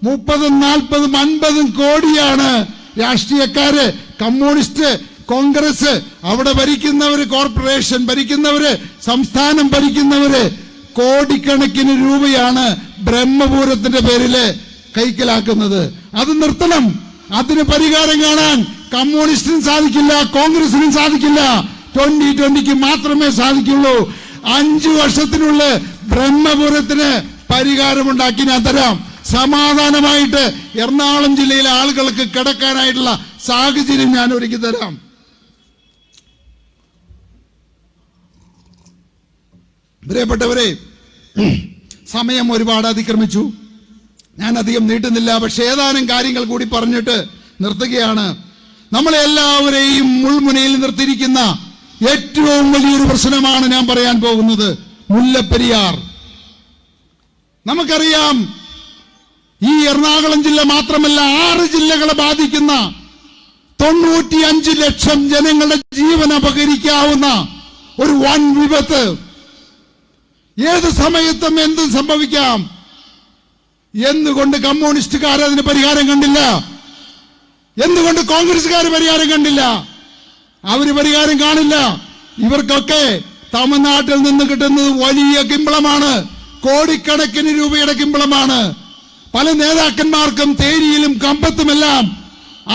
30, 40, 50 കോടിയാണ് രാഷ്ട്രീയക്കാര്, കമ്മ്യൂണിസ്റ്റ്, കോൺഗ്രസ്, അവിടെ ഭരിക്കുന്നവര്, കോർപ്പറേഷൻ ഭരിക്കുന്നവര്, സംസ്ഥാനം ഭരിക്കുന്നവര് കോടിക്കണക്കിന് രൂപയാണ് ബ്രഹ്മപുരത്തിന്റെ പേരില് കൈക്കലാക്കുന്നത്. അത് നിർത്തണം. അതിന് പരിഹാരം കാണാൻ കമ്മ്യൂണിസ്റ്റിനും സാധിക്കില്ല, കോൺഗ്രസിനും സാധിക്കില്ല. 2020 മാത്രമേ സാധിക്കുള്ളൂ. 5 വർഷത്തിനുള്ളിൽ ബ്രഹ്മപുരത്തിന് പരിഹാരമുണ്ടാക്കി ഞാൻ തരാം. സമാധാനമായിട്ട് എറണാകുളം ജില്ലയിലെ ആളുകൾക്ക് കിടക്കാനായിട്ടുള്ള സാഹചര്യം ഞാൻ ഒരുക്കി തരാം. പ്രിയപ്പെട്ടവരെ, സമയം ഒരുപാട് അതിക്രമിച്ചു. ഞാൻ അധികം നീട്ടുന്നില്ല. പക്ഷെ ഏതാനും കാര്യങ്ങൾ കൂടി പറഞ്ഞിട്ട് നിർത്തുകയാണ്. നമ്മളെല്ലാവരെയും മുൾമുനയിൽ നിർത്തിയിരിക്കുന്ന ഏറ്റവും വലിയൊരു പ്രശ്നമാണ് ഞാൻ പറയാൻ പോകുന്നത്, മുല്ലപ്പെരിയാർ. നമുക്കറിയാം, ഈ എറണാകുളം ജില്ല മാത്രമല്ല 6 ജില്ലകളെ ബാധിക്കുന്ന 95 ലക്ഷം ജനങ്ങളുടെ ജീവൻ അപഹരിക്കാവുന്ന ഒരു വൻ വിപത്ത്. ഏത് സമയത്തും എന്തും സംഭവിക്കാം. എന്തുകൊണ്ട് കമ്മ്യൂണിസ്റ്റുകാർ അതിന് പരിഹാരം കണ്ടില്ല? എന്തുകൊണ്ട് കോൺഗ്രസുകാർ പരിഹാരം കണ്ടില്ല? അവര് പരിഹാരം കാണില്ല. ഇവർക്കൊക്കെ തമിഴ്നാട്ടിൽ നിന്ന് കിട്ടുന്നത് വലിയ കിമ്പളമാണ്, കോടിക്കണക്കിന് രൂപയുടെ കിമ്പളമാണ്. പല നേതാക്കന്മാർക്കും തേരിയിലും കമ്പത്തുമെല്ലാം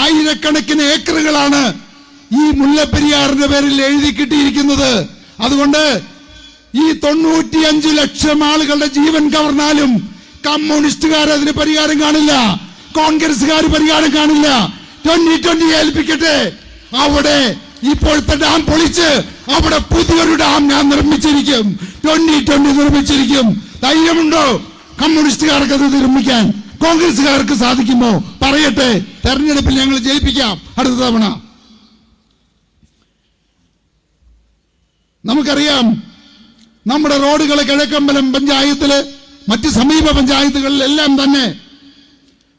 ആയിരക്കണക്കിന് ഏക്കറുകളാണ് ഈ മുല്ലപ്പെരിയാറിന്റെ പേരിൽ എഴുതി കിട്ടിയിരിക്കുന്നത്. അതുകൊണ്ട് ഈ 95 ലക്ഷം ആളുകളുടെ ജീവൻ കവർന്നാലും കമ്മ്യൂണിസ്റ്റുകാർ അതിന് പരിഹാരം കാണില്ല, കോൺഗ്രസുകാർ പരിഹാരം കാണില്ല. 2020 ഏൽപ്പിക്കട്ടെ. അവിടെ ഇപ്പോഴത്തെ ഡാം പൊളിച്ച് അവിടെ പുതിയൊരു ഡാം ഞാൻ നിർമ്മിച്ചിരിക്കും. 2020 നിർമ്മിച്ചിരിക്കും. ധൈര്യമുണ്ടോ കമ്മ്യൂണിസ്റ്റുകാർക്ക് അത് നിർമ്മിക്കാൻ? കോൺഗ്രസുകാർക്ക് സാധിക്കുമോ? പറയട്ടെ. തെരഞ്ഞെടുപ്പിൽ ഞങ്ങൾ ജയിപ്പിക്കാം അടുത്ത തവണ. നമുക്കറിയാം, നമ്മുടെ റോഡുകൾ കിഴക്കമ്പലം പഞ്ചായത്തില്, മറ്റ് സമീപ പഞ്ചായത്തുകളിലെല്ലാം തന്നെ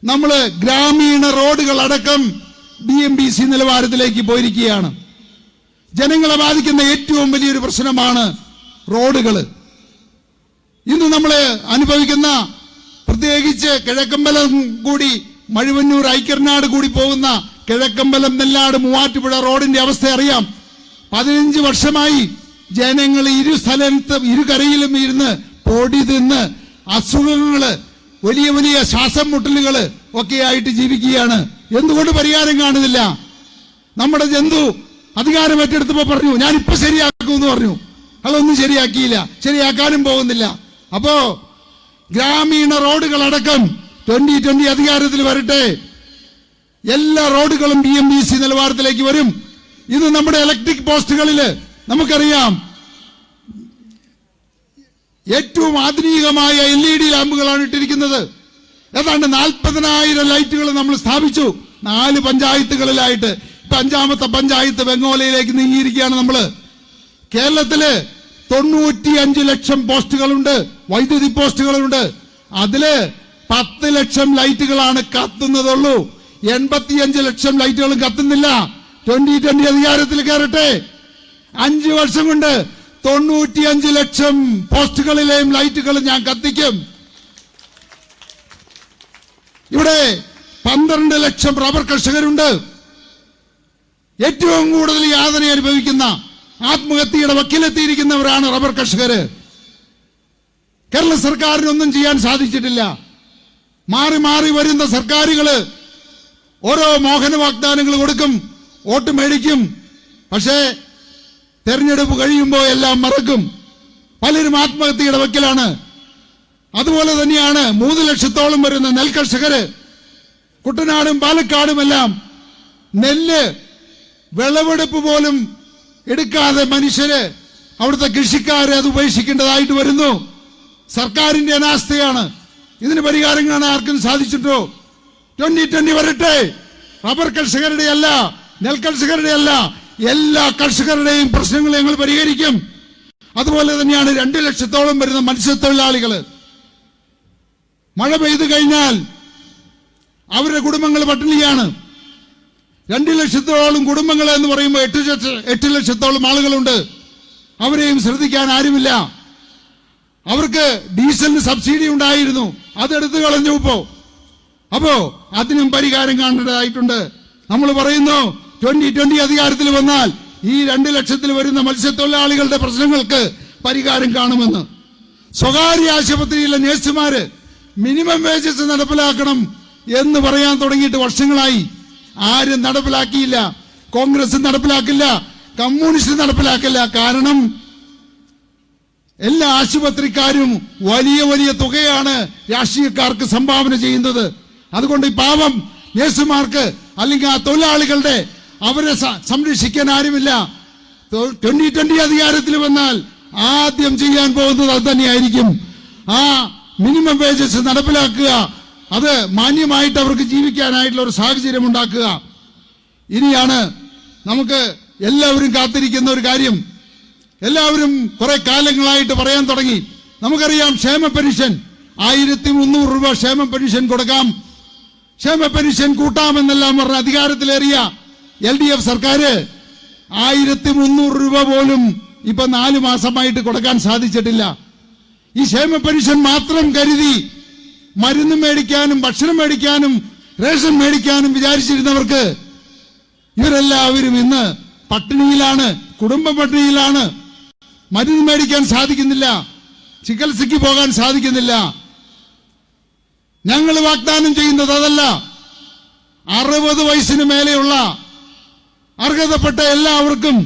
നമ്മൾ ഗ്രാമീണ റോഡുകൾ അടക്കം BMBC നിലവാരത്തിലേക്ക് പോയിരിക്കുകയാണ്. ജനങ്ങളെ ബാധിക്കുന്ന ഏറ്റവും വലിയൊരു പ്രശ്നമാണ് റോഡുകൾ. ഇന്ന് നമ്മൾ അനുഭവിക്കുന്ന, പ്രത്യേകിച്ച് കിഴക്കമ്പലം കൂടി മഴുവന്നൂർ ഐക്യർനാട് കൂടി പോകുന്ന കിഴക്കമ്പലം നെല്ലാട് മൂവാറ്റുപുഴ റോഡിന്റെ അവസ്ഥ അറിയാം. 15 വർഷമായി ജനങ്ങൾ ഇരുകരയിലും ഇരുന്ന് പൊടി തിന്ന് അസുഖങ്ങള്, വലിയ വലിയ ശ്വാസം മുട്ടലുകള് ഒക്കെ ആയിട്ട് ജീവിക്കുകയാണ്. എന്തുകൊണ്ട് പരിഹാരം കാണുന്നില്ല? നമ്മുടെ ജന്തു അധികാരം ഏറ്റെടുത്തപ്പോ പറഞ്ഞു ഞാനിപ്പോ ശരിയാക്കുമെന്ന് പറഞ്ഞു. അതൊന്നും ശരിയാക്കിയില്ല, ശരിയാക്കാനും പോകുന്നില്ല. അപ്പോ ഗ്രാമീണ റോഡുകളടക്കം 2020 അധികാരത്തിൽ വരട്ടെ, എല്ലാ റോഡുകളും BMBC നിലവാരത്തിലേക്ക് വരും. ഇത് നമ്മുടെ ഇലക്ട്രിക് പോസ്റ്റുകളിൽ നമുക്കറിയാം ഏറ്റവും ആധുനികമായ LED ലാമ്പുകളാണ് ഇട്ടിരിക്കുന്നത്. ഏതാണ്ട് 40,000 ലൈറ്റുകൾ നമ്മൾ സ്ഥാപിച്ചു 4 പഞ്ചായത്തുകളിലായിട്ട്. ഇപ്പൊ 5ാമത്തെ പഞ്ചായത്ത് വെങ്ങോലയിലേക്ക് നീങ്ങിയിരിക്കുകയാണ് നമ്മള്. കേരളത്തില് 95 ലക്ഷം പോസ്റ്റുകളുണ്ട്, വൈദ്യുതി പോസ്റ്റുകളുണ്ട്. അതില് 10 ലക്ഷം ലൈറ്റുകളാണ് കത്തുന്നതുള്ളൂ. 85 ലക്ഷം ലൈറ്റുകളും കത്തുന്നില്ല. 2020 അധികാരത്തിൽ കയറട്ടെ, 5 വർഷം കൊണ്ട് 95 ലക്ഷം പോസ്റ്റുകളിലെയും ലൈറ്റുകൾ ഞാൻ കത്തിക്കും. ഇവിടെ 12 ലക്ഷം റബ്ബർ കർഷകരുണ്ട്. ഏറ്റവും കൂടുതൽ യാതന അനുഭവിക്കുന്ന, ആത്മഹത്യയുടെ വക്കിലെത്തിയിരിക്കുന്നവരാണ് റബ്ബർ കർഷകര്. കേരള സർക്കാരിനൊന്നും ചെയ്യാൻ സാധിച്ചിട്ടില്ല. മാറി മാറി വരുന്ന സർക്കാരുകള് ഓരോ മോഹന വാഗ്ദാനങ്ങൾ കൊടുക്കും, വോട്ട് മേടിക്കും. പക്ഷേ തെരഞ്ഞെടുപ്പ് കഴിയുമ്പോൾ എല്ലാം മറക്കും. പലരും ആത്മഹത്യയുടെ വക്കിലാണ്. അതുപോലെ തന്നെയാണ് 3 ലക്ഷത്തോളം വരുന്ന നെൽകർഷകര്. കുട്ടനാടും പാലക്കാടുമെല്ലാം നെല്ല് വിളവെടുപ്പ് പോലും എടുക്കാതെ മനുഷ്യര്, അവിടുത്തെ കൃഷിക്കാരെ അത് ഉപേക്ഷിക്കേണ്ടതായിട്ട് വരുന്നു. സർക്കാരിന്റെ അനാസ്ഥയാണ്. ഇതിന് പരിഹാരം കാണാൻ ആർക്കും സാധിച്ചിട്ടോ? 2020 വരട്ടെ, റബ്ബർ കർഷകരുടെ അല്ല, നെൽകർഷകരുടെ അല്ല, എല്ലാ കർഷകരുടെയും പ്രശ്നങ്ങൾ ഞങ്ങൾ പരിഹരിക്കും. അതുപോലെ തന്നെയാണ് 2 ലക്ഷത്തോളം വരുന്ന മത്സ്യത്തൊഴിലാളികള്. മഴ പെയ്തു കഴിഞ്ഞാൽ അവരുടെ കുടുംബങ്ങൾ പട്ടിണിയാണ്. 2 ലക്ഷത്തോളം കുടുംബങ്ങൾ എന്ന് പറയുമ്പോൾ 8 ലക്ഷത്തോളം ആളുകളുണ്ട്. അവരെയും ശ്രദ്ധിക്കാൻ ആരുമില്ല. അവർക്ക് ഡീസലിന് സബ്സിഡി ഉണ്ടായിരുന്നു, അതെടുത്തു കളഞ്ഞു. അപ്പോ അതിനും പരിഹാരം കാണേണ്ടതായിട്ടുണ്ട്. നമ്മൾ പറയുന്നു 2020 അധികാരത്തിൽ വന്നാൽ ഈ 2 ലക്ഷത്തിൽ വരുന്ന മത്സ്യത്തൊഴിലാളികളുടെ പ്രശ്നങ്ങൾക്ക് പരിഹാരം കാണുമെന്ന്. സ്വകാര്യ ആശുപത്രിയിലെ നഴ്സുമാര് മിനിമം വേജസ് നടപ്പിലാക്കണം എന്ന് പറയാൻ തുടങ്ങിയിട്ട് വർഷങ്ങളായി. ആരും നടപ്പിലാക്കിയില്ല. കോൺഗ്രസ് നടപ്പിലാക്കില്ല, കമ്മ്യൂണിസ്റ്റ് നടപ്പിലാക്കില്ല. കാരണം എല്ലാ ആശുപത്രിക്കാരും വലിയ വലിയ തുകയാണ് രാഷ്ട്രീയക്കാർക്ക് സംഭാവന ചെയ്യുന്നത്. അതുകൊണ്ട് ഈ പാവം നഴ്സുമാർക്ക് അല്ലെങ്കിൽ ആ തൊഴിലാളികളുടെ അവരെ സംരക്ഷിക്കാൻ ആരുമില്ല. 2020 അധികാരത്തിൽ വന്നാൽ ആദ്യം ചെയ്യാൻ പോകുന്നത് അത് തന്നെയായിരിക്കും. ആ മിനിമം വേജസ് നടപ്പിലാക്കുക, അത് മാന്യമായിട്ട് അവർക്ക് ജീവിക്കാനായിട്ടുള്ള ഒരു സാഹചര്യം ഉണ്ടാക്കുക. ഇനിയാണ് നമുക്ക് എല്ലാവരും കാത്തിരിക്കുന്ന ഒരു കാര്യം. എല്ലാവരും കുറെ കാലങ്ങളായിട്ട് പറയാൻ തുടങ്ങി. നമുക്കറിയാം ക്ഷേമ പെൻഷൻ 1300 രൂപ ക്ഷേമ പെൻഷൻ കൊടുക്കാം, ക്ഷേമ പെൻഷൻ കൂട്ടാമെന്നെല്ലാം പറഞ്ഞ് അധികാരത്തിലേറിയ LDF സർക്കാർ 1300 രൂപ പോലും ഇപ്പൊ 4 മാസമായിട്ട് കൊടുക്കാൻ സാധിച്ചിട്ടില്ല. ഈ ക്ഷേമ പെൻഷൻ മാത്രം കരുതി മരുന്ന് മേടിക്കാനും ഭക്ഷണം മേടിക്കാനും റേഷൻ മേടിക്കാനും വിചാരിച്ചിരുന്നവർക്ക് ഇവരെല്ലാവരും ഇന്ന് പട്ടിണിയിലാണ്, കുടുംബ പട്ടിണിയിലാണ്. മരുന്ന് മേടിക്കാൻ സാധിക്കുന്നില്ല, ചികിത്സയ്ക്ക് പോകാൻ സാധിക്കുന്നില്ല. ഞങ്ങൾ വാഗ്ദാനം ചെയ്യുന്നത് അതല്ല. 60 വയസ്സിന് മേലെയുള്ള അർഹതപ്പെട്ട എല്ലാവർക്കും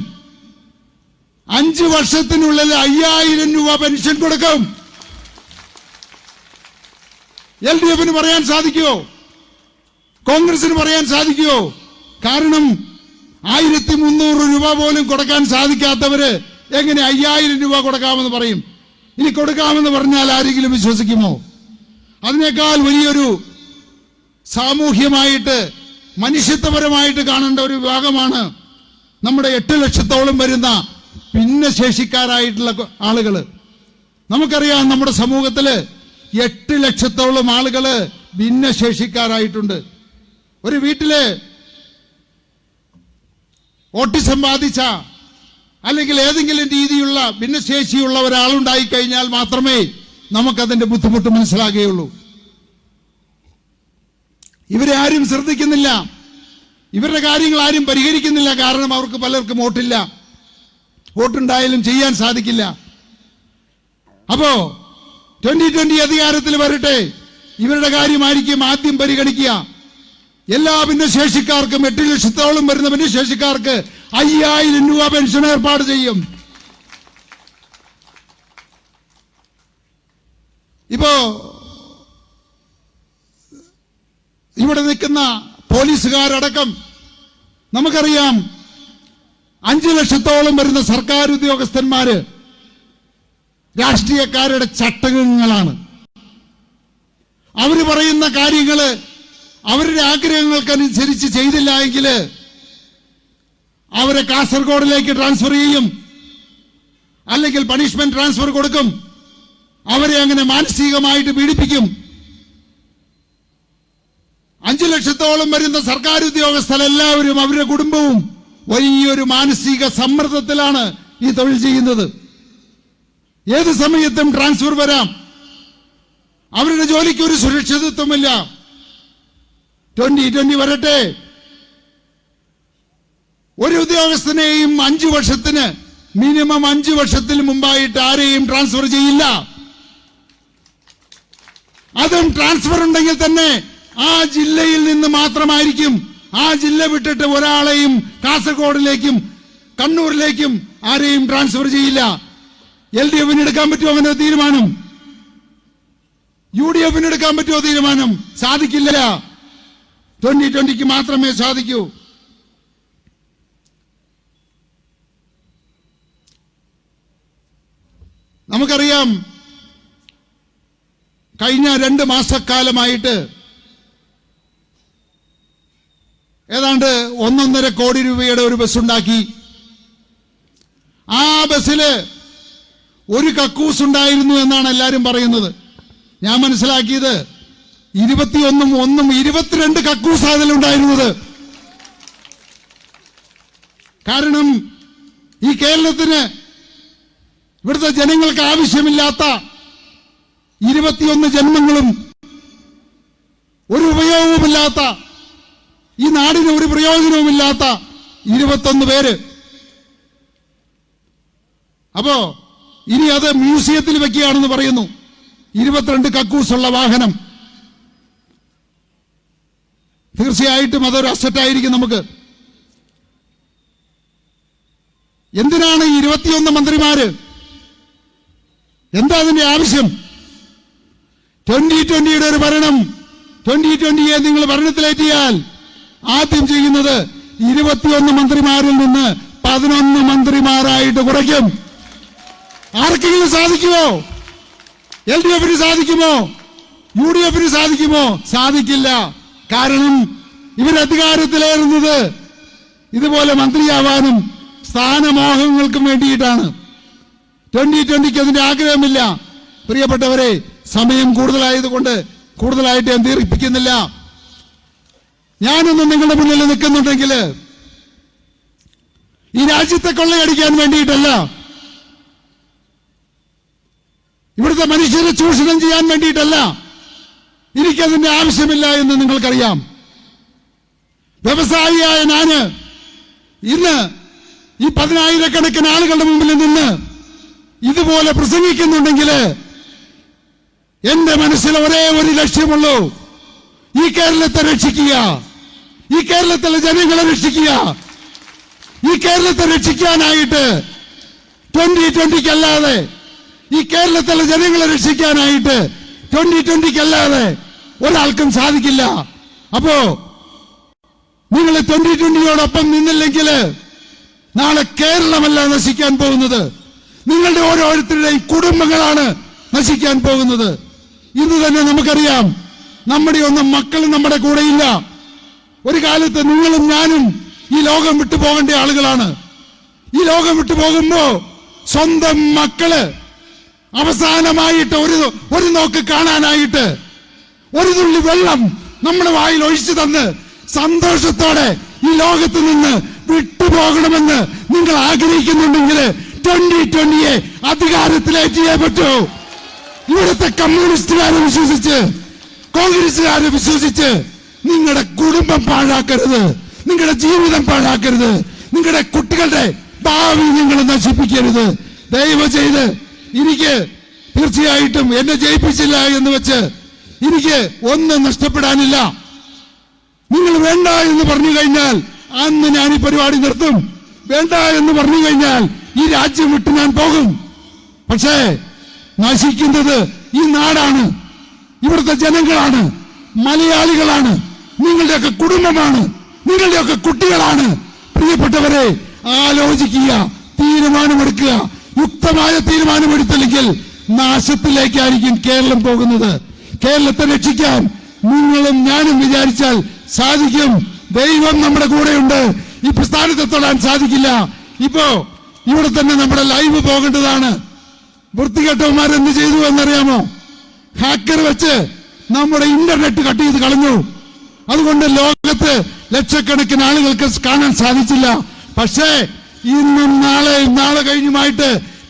5 വർഷത്തിനുള്ളിൽ 5000 രൂപ പെൻഷൻ കൊടുക്കും. LDFന് പറയാൻ സാധിക്കുമോ? കോൺഗ്രസിന് പറയാൻ സാധിക്കുമോ? കാരണം 1300 രൂപ പോലും കൊടുക്കാൻ സാധിക്കാത്തവര് എങ്ങനെ 5000 രൂപ കൊടുക്കാമെന്ന് പറയും? ഇനി കൊടുക്കാമെന്ന് പറഞ്ഞാൽ ആരെങ്കിലും വിശ്വസിക്കുമോ? അതിനേക്കാൾ വലിയൊരു സാമൂഹ്യമായിട്ട് മനുഷ്യത്വപരമായിട്ട് കാണേണ്ട ഒരു വിഭാഗമാണ് നമ്മുടെ 8 ലക്ഷത്തോളം വരുന്ന ഭിന്നശേഷിക്കാരായിട്ടുള്ള ആളുകൾ. നമുക്കറിയാം നമ്മുടെ സമൂഹത്തില് 8 ലക്ഷത്തോളം ആളുകള് ഭിന്നശേഷിക്കാരായിട്ടുണ്ട്. ഒരു വീട്ടില് ഓട്ടിസം ബാധിച്ച അല്ലെങ്കിൽ ഏതെങ്കിലും രീതിയിലുള്ള ഭിന്നശേഷിയുള്ള ഒരാളുണ്ടായി കഴിഞ്ഞാൽ മാത്രമേ നമുക്കതിന്റെ ബുദ്ധിമുട്ട് മനസ്സിലാകുകയുള്ളൂ. ഇവരെ ആരും ശ്രദ്ധിക്കുന്നില്ല, ഇവരുടെ കാര്യങ്ങൾ ആരും പരിഹരിക്കുന്നില്ല. കാരണം അവർക്ക് പലർക്കും വോട്ടില്ല. വോട്ടുണ്ടായാലും ചെയ്യാൻ സാധിക്കില്ല. അപ്പോ 2020 അധികാരത്തിൽ വരട്ടെ, ഇവരുടെ കാര്യമായിരിക്കും ആദ്യം പരിഗണിക്കുക. എല്ലാ ഭിന്നശേഷിക്കാർക്കും 8 ലക്ഷത്തോളം വരുന്ന ഭിന്നശേഷിക്കാർക്ക് 5000 രൂപ പെൻഷൻ ഏർപ്പാട് ചെയ്യും. ഇപ്പോ ഇവിടെ നിൽക്കുന്ന പോലീസുകാരടക്കം നമുക്കറിയാം, 5 ലക്ഷത്തോളം വരുന്ന സർക്കാർ ഉദ്യോഗസ്ഥന്മാര് രാഷ്ട്രീയക്കാരുടെ ചട്ടകങ്ങളാണ്. അവര് പറയുന്ന കാര്യങ്ങള് അവരുടെ ആഗ്രഹങ്ങൾക്കനുസരിച്ച് ചെയ്തില്ല എങ്കിൽ അവരെ കാസർഗോഡിലേക്ക് ട്രാൻസ്ഫർ ചെയ്യും, അല്ലെങ്കിൽ പണിഷ്മെന്റ് ട്രാൻസ്ഫർ കൊടുക്കും, അവരെ അങ്ങനെ മാനസികമായിട്ട് പീഡിപ്പിക്കും. 5 ലക്ഷത്തോളം വരുന്ന സർക്കാർ ഉദ്യോഗസ്ഥരെല്ലാവരും അവരുടെ കുടുംബവും വലിയൊരു മാനസിക സമ്മർദ്ദത്തിലാണ് ഈ തൊഴിൽ ചെയ്യുന്നത്. ഏത് സമയത്തും ട്രാൻസ്ഫർ വരാം. അവരുടെ ജോലിക്ക് ഒരു സുരക്ഷിതത്വമില്ല. 2020 വരട്ടെ, ഒരു ഉദ്യോഗസ്ഥനെയും 5 വർഷത്തിന് മിനിമം 5 വർഷത്തിന് മുമ്പായിട്ട് ആരെയും ട്രാൻസ്ഫർ ചെയ്യില്ല. അതും ട്രാൻസ്ഫർ ഉണ്ടെങ്കിൽ തന്നെ ആ ജില്ലയിൽ നിന്ന് മാത്രമായിരിക്കും. ആ ജില്ല വിട്ടിട്ട് ഒരാളെയും കാസർഗോഡിലേക്കും കണ്ണൂരിലേക്കും ആരെയും ട്രാൻസ്ഫർ ചെയ്യില്ല. LDF-ന് എടുക്കാൻ പറ്റുമോ അങ്ങനെ തീരുമാനം? UDF-ന് എടുക്കാൻ പറ്റുമോ തീരുമാനം? സാധിക്കില്ല. 2020 മാത്രമേ സാധിക്കൂ. നമുക്കറിയാം, കഴിഞ്ഞ 2 മാസക്കാലമായിട്ട് ഏതാണ്ട് 1.5 കോടി രൂപയുടെ ഒരു ബസ് ഉണ്ടാക്കി. ആ ബസ്സില് ഒരു കക്കൂസ് ഉണ്ടായിരുന്നു എന്നാണ് എല്ലാവരും പറയുന്നത്. ഞാൻ മനസ്സിലാക്കിയത് 22 കക്കൂസ് അതിലുണ്ടായിരുന്നത്. കാരണം ഈ കേരളത്തിന്, ഇവിടുത്തെ ജനങ്ങൾക്ക് ആവശ്യമില്ലാത്ത 21 ജന്മങ്ങളും ഒരു ഉപയോഗവുമില്ലാത്ത, ഈ നാടിന് ഒരു പ്രയോജനവുമില്ലാത്ത 21 പേര്. അപ്പോ ഇനി അത് മ്യൂസിയത്തിൽ വെക്കുകയാണെന്ന് പറയുന്നു. 22 കക്കൂസുള്ള വാഹനം. തീർച്ചയായിട്ടും അതൊരു അസറ്റായിരിക്കും നമുക്ക്. എന്തിനാണ് 21 മന്ത്രിമാര്? എന്താ അതിന്റെ ആവശ്യം? 2020 ഒരു ഭരണം, 2020 നിങ്ങൾ ഭരണത്തിലേറ്റിയാൽ ആദ്യം ചെയ്യുന്നത് 21 മന്ത്രിമാരിൽ നിന്ന് 11 മന്ത്രിമാരായിട്ട് കുറയ്ക്കും. ആർക്കെങ്കിലും സാധിക്കുമോ? LDF-ന് സാധിക്കുമോ? UDF-ന് സാധിക്കുമോ? സാധിക്കില്ല. കാരണം ഇവർ അധികാരത്തിലേറുന്നത് ഇതുപോലെ മന്ത്രിയാവാനും സ്ഥാനമോഹങ്ങൾക്കും വേണ്ടിയിട്ടാണ്. 2020 അതിന്റെ ആഗ്രഹമില്ല. പ്രിയപ്പെട്ടവരെ, സമയം കൂടുതലായതുകൊണ്ട് കൂടുതലായിട്ട് ഞാൻ ദീർഘിപ്പിക്കുന്നില്ല. ഞാനൊന്നും നിങ്ങളുടെ മുന്നിൽ നിൽക്കുന്നുണ്ടെങ്കിൽ ഈ രാജ്യത്തെ കൊള്ളയടിക്കാൻ വേണ്ടിയിട്ടല്ല, ഇവിടുത്തെ മനുഷ്യരെ ചൂഷണം ചെയ്യാൻ വേണ്ടിയിട്ടല്ല. എനിക്കതിന്റെ ആവശ്യമില്ല എന്ന് നിങ്ങൾക്കറിയാം. വ്യവസായിയായ ഞാന് ഇന്ന് ഈ 10,000-കണക്കിന് ആളുകളുടെ മുമ്പിൽ നിന്ന് ഇതുപോലെ പ്രസംഗിക്കുന്നുണ്ടെങ്കിൽ എന്റെ മനസ്സിൽ ഒരേ ഒരു ലക്ഷ്യമുള്ളൂ: ഈ കേരളത്തെ രക്ഷിക്കുക, ഈ കേരളത്തിലെ ജനങ്ങളെ രക്ഷിക്കുക. ഈ കേരളത്തെ രക്ഷിക്കാനായിട്ട് 2020 അല്ലാതെ, ഈ കേരളത്തിലെ ജനങ്ങളെ രക്ഷിക്കാനായിട്ട് 2020 അല്ലാതെ ഒരാൾക്കും സാധിക്കില്ല. അപ്പോ നിങ്ങൾ 2020 നിന്നില്ലെങ്കിൽ നാളെ കേരളമല്ല നശിക്കാൻ പോകുന്നത്, നിങ്ങളുടെ ഓരോരുത്തരുടെയും കുടുംബങ്ങളാണ് നശിക്കാൻ പോകുന്നത്. ഇന്ന് തന്നെ നമുക്കറിയാം, നമ്മുടെ ഒന്നും മക്കളും നമ്മുടെ കൂടെയില്ല. ഒരു കാലത്ത് നിങ്ങളും ഞാനും ഈ ലോകം വിട്ടു പോകേണ്ട ആളുകളാണ്. ഈ ലോകം വിട്ടു പോകുമ്പോ സ്വന്തം മക്കള് അവസാനമായിട്ട് ഒരു നോക്ക് കാണാനായിട്ട് ഒരു തുള്ളി വെള്ളം നമ്മുടെ വായിൽ ഒഴിച്ചു തന്ന് സന്തോഷത്തോടെ ഈ ലോകത്ത് നിന്ന് വിട്ടുപോകണമെന്ന് നിങ്ങൾ ആഗ്രഹിക്കുന്നുണ്ടെങ്കിൽ 2020 അധികാരത്തിലേറ്റിയേ പറ്റൂ. ഇവിടുത്തെ കമ്മ്യൂണിസ്റ്റുകാരെ വിശ്വസിച്ച്, കോൺഗ്രസുകാരെ വിശ്വസിച്ച് നിങ്ങളുടെ കുടുംബം പാഴാക്കരുത്, നിങ്ങളുടെ ജീവിതം പാഴാക്കരുത്, നിങ്ങളുടെ കുട്ടികളുടെ ഭാവി നിങ്ങൾ നശിപ്പിക്കരുത്. ദയവ് ചെയ്ത് എനിക്ക് തീർച്ചയായിട്ടും എന്നെ ജയിപ്പിച്ചില്ല എന്ന് വെച്ച് എനിക്ക് ഒന്നും നഷ്ടപ്പെടാനില്ല. നിങ്ങൾ വേണ്ട എന്ന് പറഞ്ഞു കഴിഞ്ഞാൽ അന്ന് ഞാൻ ഈ പരിപാടി നിർത്തും. വേണ്ട എന്ന് പറഞ്ഞു കഴിഞ്ഞാൽ ഈ രാജ്യം വിട്ട് ഞാൻ പോകും. പക്ഷേ നശിക്കുന്നത് ഈ നാടാണ്, ഇവിടുത്തെ ജനങ്ങളാണ്, മലയാളികളാണ്, നിങ്ങളുടെയൊക്കെ കുടുംബമാണ്, നിങ്ങളുടെയൊക്കെ കുട്ടികളാണ്. പ്രിയപ്പെട്ടവരെ, ആലോചിക്കുക, തീരുമാനമെടുക്കുക. യുക്തമായ തീരുമാനമെടുത്തില്ലെങ്കിൽ നാശത്തിലേക്കായിരിക്കും കേരളം പോകുന്നത്. കേരളത്തെ രക്ഷിക്കാൻ നിങ്ങളും ഞാനും വിചാരിച്ചാൽ സാധിക്കും. ദൈവം നമ്മുടെ കൂടെയുണ്ട്. ഈ പ്രസ്ഥാനത്തെ തൊടാൻ സാധിക്കില്ല. ഇപ്പോ ഇവിടെ തന്നെ നമ്മുടെ ലൈവ് പോകേണ്ടതാണ്. വൃത്തികെട്ടവന്മാർ എന്ത് ചെയ്തു എന്നറിയാമോ? ഹാക്കർ വെച്ച് നമ്മുടെ ഇന്റർനെറ്റ് കട്ട് ചെയ്ത് കളഞ്ഞു. അതുകൊണ്ട് ലോകത്ത് ലക്ഷക്കണക്കിന് ആളുകൾക്ക് കാണാൻ സാധിച്ചില്ല. പക്ഷേ ഇന്നും നാളെ കഴിഞ്ഞുമായിട്ട്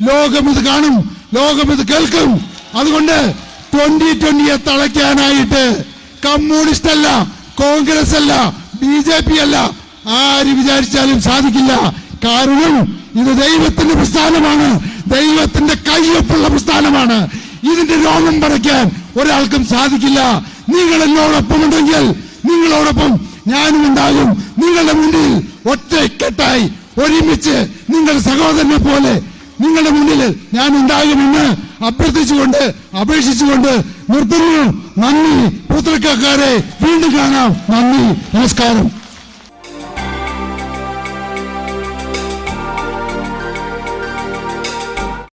ലോകം ഇത് കാണും, ലോകം ഇത് കേൾക്കും. അതുകൊണ്ട് 2020 തളയ്ക്കാനായിട്ട് കമ്മ്യൂണിസ്റ്റ് അല്ല, കോൺഗ്രസ് അല്ല, BJP അല്ല, ആര് വിചാരിച്ചാലും സാധിക്കില്ല. കാരണം ഇത് ദൈവത്തിന്റെ പ്രസ്ഥാനമാണ്, ദൈവത്തിന്റെ കയ്യൊപ്പുള്ള പ്രസ്ഥാനമാണ്. ഇതിന്റെ രോഗം പറിക്കാൻ ഒരാൾക്കും സാധിക്കില്ല. നിങ്ങൾ എന്നോടൊപ്പമുണ്ടെങ്കിൽ നിങ്ങളോടൊപ്പം ഞാനും ഉണ്ടാകും. നിങ്ങളുടെ മുന്നിൽ ഒറ്റക്കെട്ടായി ഒരുമിച്ച് നിങ്ങളുടെ സഹോദരനെ പോലെ നിങ്ങളുടെ മുന്നിൽ ഞാൻ ഉണ്ടാകുമെന്ന് അഭ്യർത്ഥിച്ചുകൊണ്ട് അപേക്ഷിച്ചുകൊണ്ട് നിർത്തുന്നു. നന്ദി. പുത്രക്കാരെ വീണ്ടും കാണാം. നന്ദി, നമസ്കാരം.